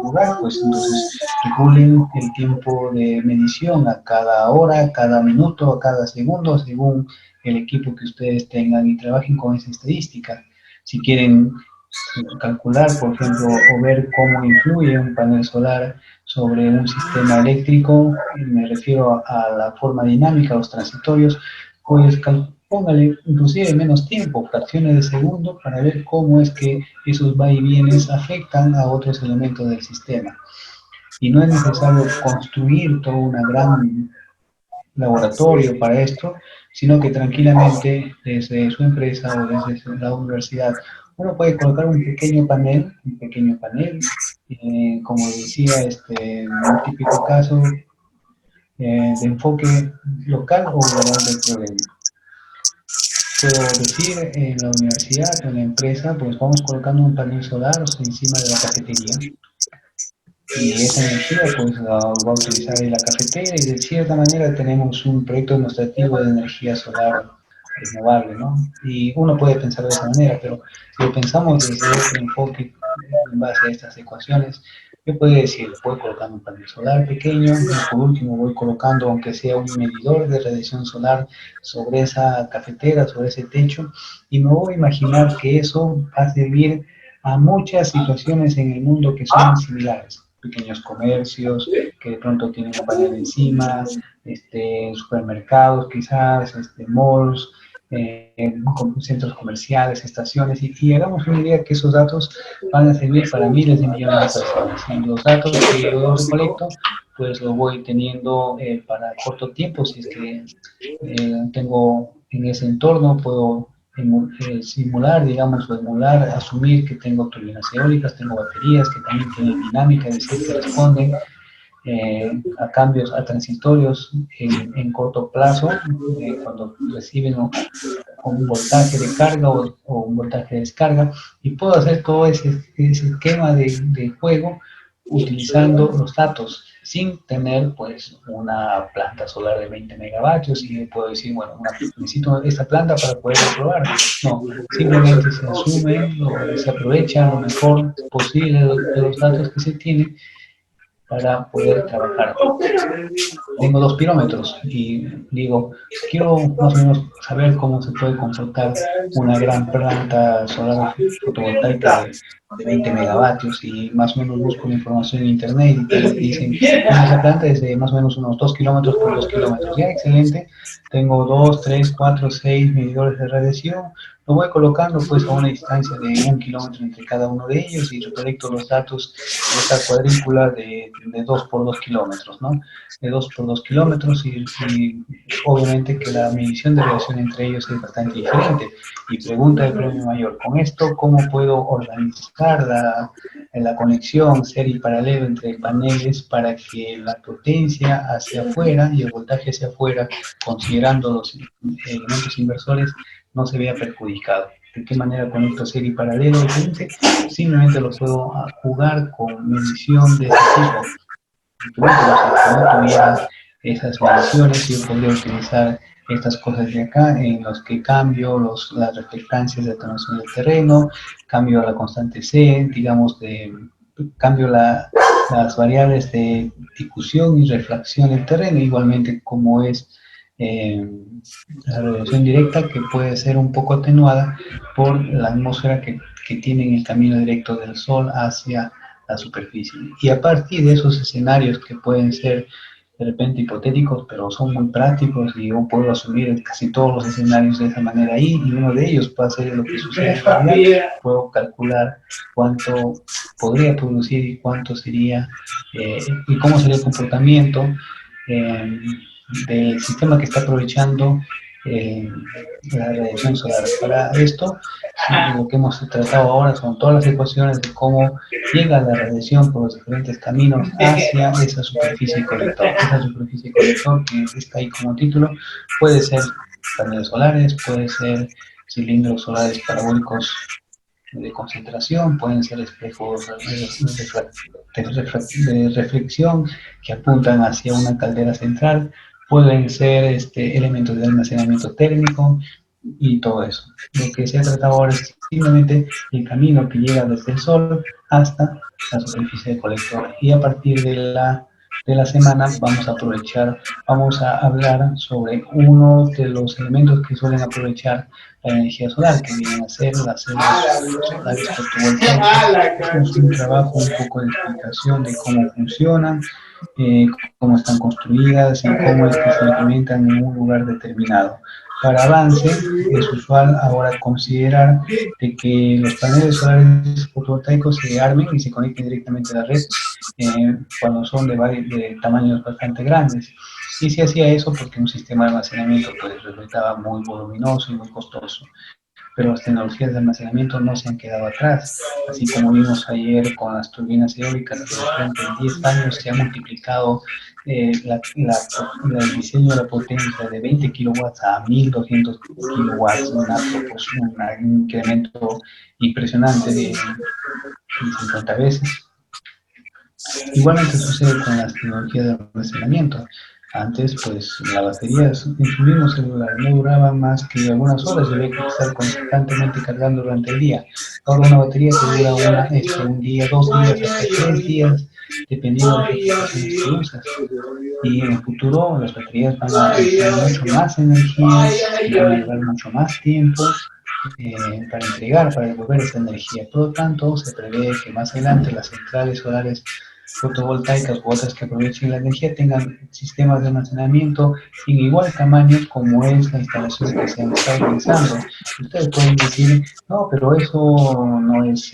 lugar, pues entonces regulen el tiempo de medición a cada hora, a cada minuto, a cada segundo, según el equipo que ustedes tengan y trabajen con esa estadística. Si quieren calcular, por ejemplo, o ver cómo influye un panel solar sobre un sistema eléctrico, me refiero a la forma dinámica, los transitorios, pues póngale inclusive menos tiempo, fracciones de segundo, para ver cómo es que esos va y vienes afectan a otros elementos del sistema. Y no es necesario construir toda una gran laboratorio para esto, sino que tranquilamente desde su empresa o desde la universidad uno puede colocar un pequeño panel, como decía, un típico caso de enfoque local o global del problema. Puedo decir, en la universidad o en la empresa, pues vamos colocando un panel solar encima de la cafetería y esa energía pues la va a utilizar ahí la cafetera y de cierta manera tenemos un proyecto demostrativo de energía solar renovable, ¿no? Y uno puede pensar de esa manera, pero si lo pensamos desde otro enfoque en base a estas ecuaciones, yo puedo decir, voy colocando un panel solar pequeño y por último voy colocando, aunque sea un medidor de radiación solar sobre esa cafetera, sobre ese techo, y me voy a imaginar que eso va a servir a muchas situaciones en el mundo que son similares. Pequeños comercios que de pronto tienen un panel encima, supermercados quizás, malls, centros comerciales, estaciones, y hagamos una idea que esos datos van a servir para miles de millones de personas. Y los datos que yo recolecto, pues los voy teniendo para corto tiempo, si es que tengo en ese entorno, puedo simular, digamos, o emular, asumir que tengo turbinas eólicas, tengo baterías que también tienen dinámica, es decir, que responden a cambios, a transitorios en corto plazo, cuando reciben un voltaje de carga o un voltaje de descarga, y puedo hacer todo ese esquema de juego utilizando los datos sin tener pues una planta solar de 20 megavatios y puedo decir, bueno, necesito esta planta para poder probar. No, simplemente se asume o se aprovecha lo mejor posible de los datos que se tienen para poder trabajar. Tengo 2 pirómetros y digo, quiero más o menos saber cómo se puede comportar una gran planta solar fotovoltaica de 20 megavatios y más o menos busco la información en internet y te dicen, esa planta es de más o menos unos 2 kilómetros por 2 kilómetros. Ya, excelente. Tengo 2, 3, 4, 6 medidores de radiación. Lo voy colocando pues a una distancia de 1 kilómetro entre cada uno de ellos y recolecto los datos de esta cuadrícula de 2 por 2 kilómetros, ¿no? De 2 por 2 kilómetros y obviamente que la medición de relación entre ellos es bastante diferente. Y pregunta el premio mayor, con esto, ¿cómo puedo organizar la conexión serie y paralelo entre paneles para que la potencia hacia afuera y el voltaje hacia afuera, considerando los elementos inversores, no se vea perjudicado? ¿De qué manera conecto serie y paralelo? Simplemente lo puedo jugar con medición de ese tipo. Si no tuviera esas mediciones, yo podría utilizar estas cosas de acá, en los que cambio las reflectancias de atenuación del terreno, cambio la constante C, digamos, cambio las variables de difusión y refracción del terreno, igualmente como es eh, la radiación directa, que puede ser un poco atenuada por la atmósfera que tiene en el camino directo del Sol hacia la superficie. Y a partir de esos escenarios que pueden ser de repente hipotéticos, pero son muy prácticos y yo puedo asumir casi todos los escenarios de esa manera ahí, y uno de ellos puede ser lo que sucede en realidad. Puedo calcular cuánto podría producir y cuánto sería y cómo sería el comportamiento del sistema que está aprovechando eh, la radiación solar. Para esto, lo que hemos tratado ahora son todas las ecuaciones de cómo llega la radiación por los diferentes caminos hacia esa superficie colector. Esa superficie colector que está ahí como título puede ser paneles solares, puede ser cilindros solares parabólicos de concentración, pueden ser espejos de reflexión que apuntan hacia una caldera central, pueden ser elementos de almacenamiento térmico y todo eso. Lo que se ha tratado ahora es simplemente el camino que llega desde el Sol hasta la superficie del colector. Y a partir de la semana vamos a aprovechar, vamos a hablar sobre uno de los elementos que suelen aprovechar la energía solar, que vienen a ser las células solares fotovoltaicas. Hacemos un trabajo, un poco de explicación de cómo funcionan, eh, cómo están construidas y cómo es que se implementan en un lugar determinado. Para avance, es usual ahora considerar de que los paneles solares fotovoltaicos se armen y se conecten directamente a la red cuando son de tamaños bastante grandes. Y se hacía eso porque un sistema de almacenamiento pues resultaba muy voluminoso y muy costoso, pero las tecnologías de almacenamiento no se han quedado atrás, así como vimos ayer con las turbinas eólicas, que de frente en 10 años se ha multiplicado el diseño de la potencia de 20 kilowatts a 1200 kilowatts, un incremento impresionante de 50 veces. Igualmente sucede con las tecnologías de almacenamiento. Antes, pues, la batería en su mismo celular no duraba más que algunas horas y había que estar constantemente cargando durante el día. Ahora una batería te dura un día, 2 días, hasta 3 días, dependiendo de las aplicaciones que usas. Y en el futuro las baterías van a tener mucho más energía, van a durar mucho más tiempo para devolver esa energía. Por lo tanto, se prevé que más adelante las centrales solares fotovoltaicas u otras que aprovechen la energía tengan sistemas de almacenamiento en igual tamaño como es la instalación que se han estado pensando. Ustedes pueden decir, no, pero eso no es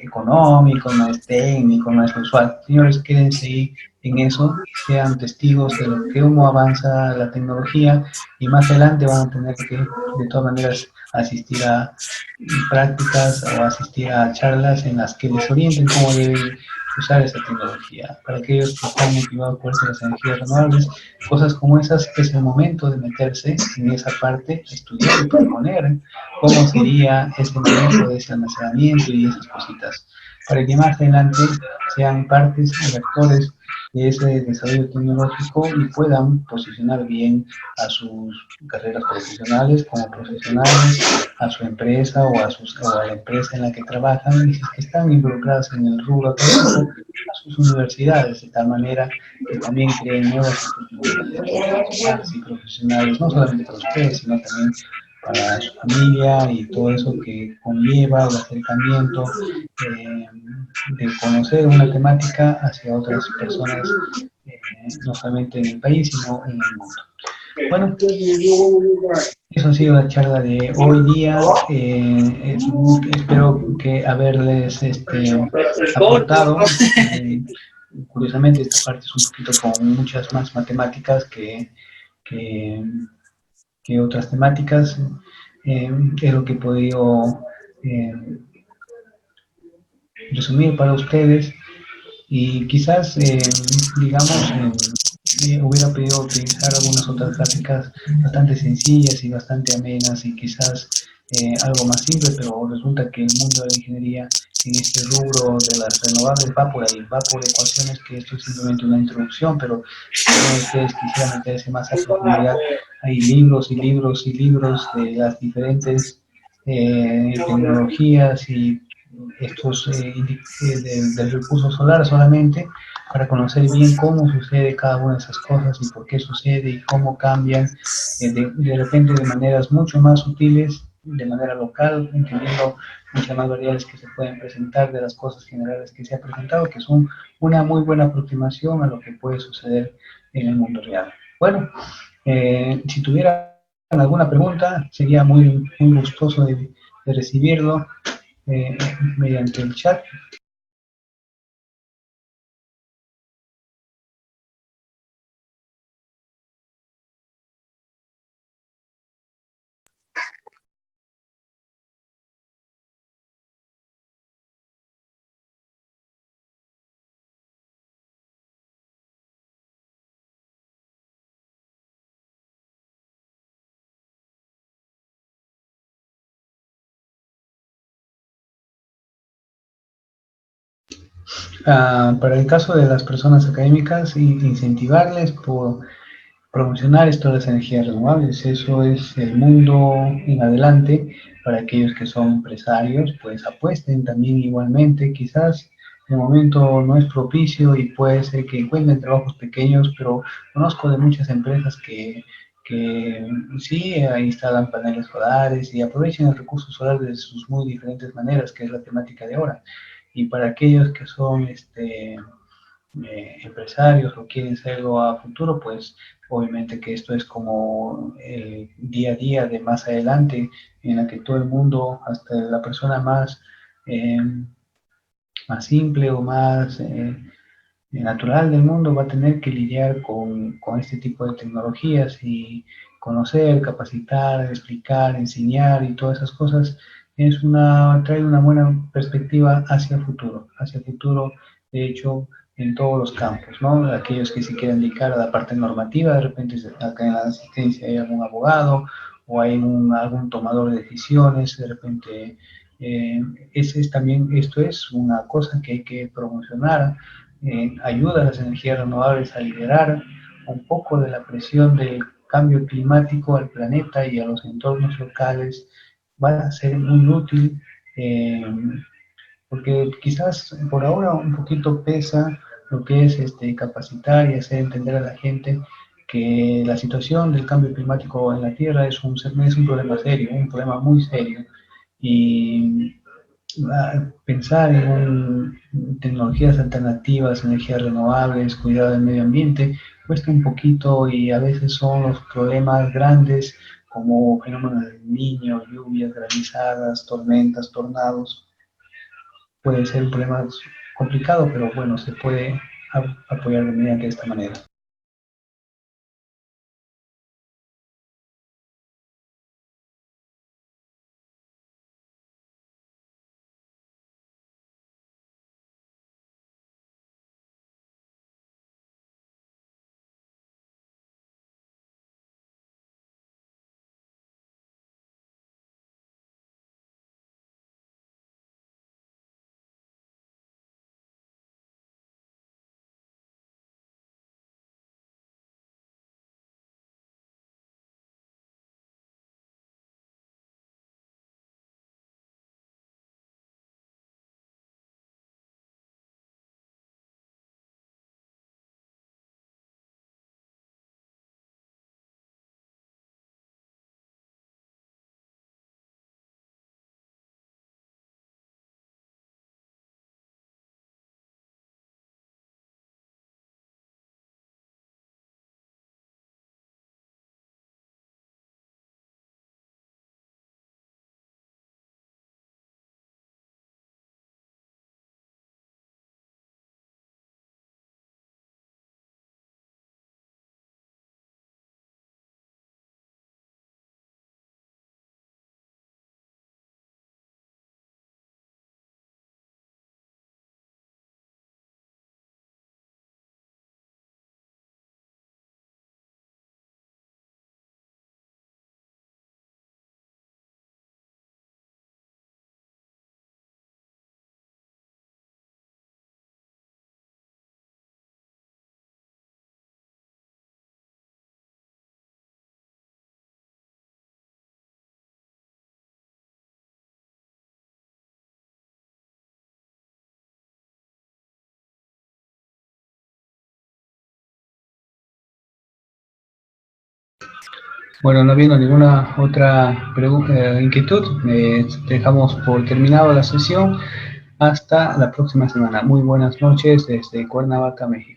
económico, no es técnico, no es usual. Señores, quédense ahí en eso, sean testigos de lo que cómo avanza la tecnología y más adelante van a tener que, de todas maneras, asistir a prácticas o asistir a charlas en las que les orienten cómo deben usar esa tecnología. Para aquellos que están motivados por las energías renovables, cosas como esas es el momento de meterse en esa parte, estudiar y proponer cómo sería ese manejo de ese almacenamiento y esas cositas, para que más adelante sean partes y actores de ese desarrollo tecnológico y puedan posicionar bien a sus carreras profesionales como profesionales, a su empresa o a la empresa en la que trabajan y si es que están involucradas en el rubro académico, a sus universidades, de tal manera que también creen nuevas oportunidades y profesionales, no solamente para ustedes, sino también para su familia y todo eso que conlleva el acercamiento eh, de conocer una temática hacia otras personas, no solamente en el país, sino en el mundo. Bueno, eso ha sido la charla de hoy día. Espero que haberles aportado. Curiosamente, esta parte es un poquito con muchas más matemáticas que, que otras temáticas. Es lo que he podido eh, resumir para ustedes. Y quizás, digamos, hubiera podido utilizar algunas otras gráficas bastante sencillas y bastante amenas y quizás algo más simple, pero resulta que el mundo de la ingeniería en este rubro de las renovables va por ecuaciones, que esto es simplemente una introducción, pero si ustedes quisieran meterse más a profundidad, hay libros y libros y libros de las diferentes tecnologías y estos del recurso solar solamente para conocer bien cómo sucede cada una de esas cosas y por qué sucede y cómo cambian de repente de maneras mucho más sutiles, de manera local, entendiendo muchas más variables que se pueden presentar de las cosas generales que se ha presentado, que son una muy buena aproximación a lo que puede suceder en el mundo real. Bueno, si tuviera alguna pregunta, sería muy gustoso de recibirlo mediante el chat. Para el caso de las personas académicas, incentivarles por promocionar esto de las energías renovables. Eso es el mundo en adelante. Para aquellos que son empresarios, pues apuesten también igualmente. Quizás el momento no es propicio y puede ser que encuentren trabajos pequeños, pero conozco de muchas empresas que sí instalan paneles solares y aprovechan el recurso solar de sus muy diferentes maneras, que es la temática de ahora. Y para aquellos que son empresarios o quieren serlo a futuro, pues obviamente que esto es como el día a día de más adelante, en la que todo el mundo, hasta la persona eh, más simple o más natural del mundo, va a tener que lidiar con este tipo de tecnologías y conocer, capacitar, explicar, enseñar y todas esas cosas trae una buena perspectiva hacia futuro, de hecho, en todos los campos, ¿no? Aquellos que se quieran dedicar a la parte normativa, de repente acá en la asistencia hay algún abogado o hay algún tomador de decisiones, de repente eh, también, esto es una cosa que hay que promocionar, ayuda a las energías renovables a liberar un poco de la presión del cambio climático al planeta y a los entornos locales, va a ser muy útil, eh, porque quizás por ahora un poquito pesa lo que es capacitar y hacer entender a la gente que la situación del cambio climático en la Tierra es un problema serio, un problema muy serio. Y pensar en tecnologías alternativas, energías renovables, cuidado del medio ambiente, cuesta un poquito y a veces son los problemas grandes como fenómenos del niño, lluvias, granizadas, tormentas, tornados. Puede ser un problema complicado, pero bueno, se puede apoyar mediante esta manera. Bueno, no habiendo ninguna otra inquietud, dejamos por terminado la sesión. Hasta la próxima semana. Muy buenas noches desde Cuernavaca, México.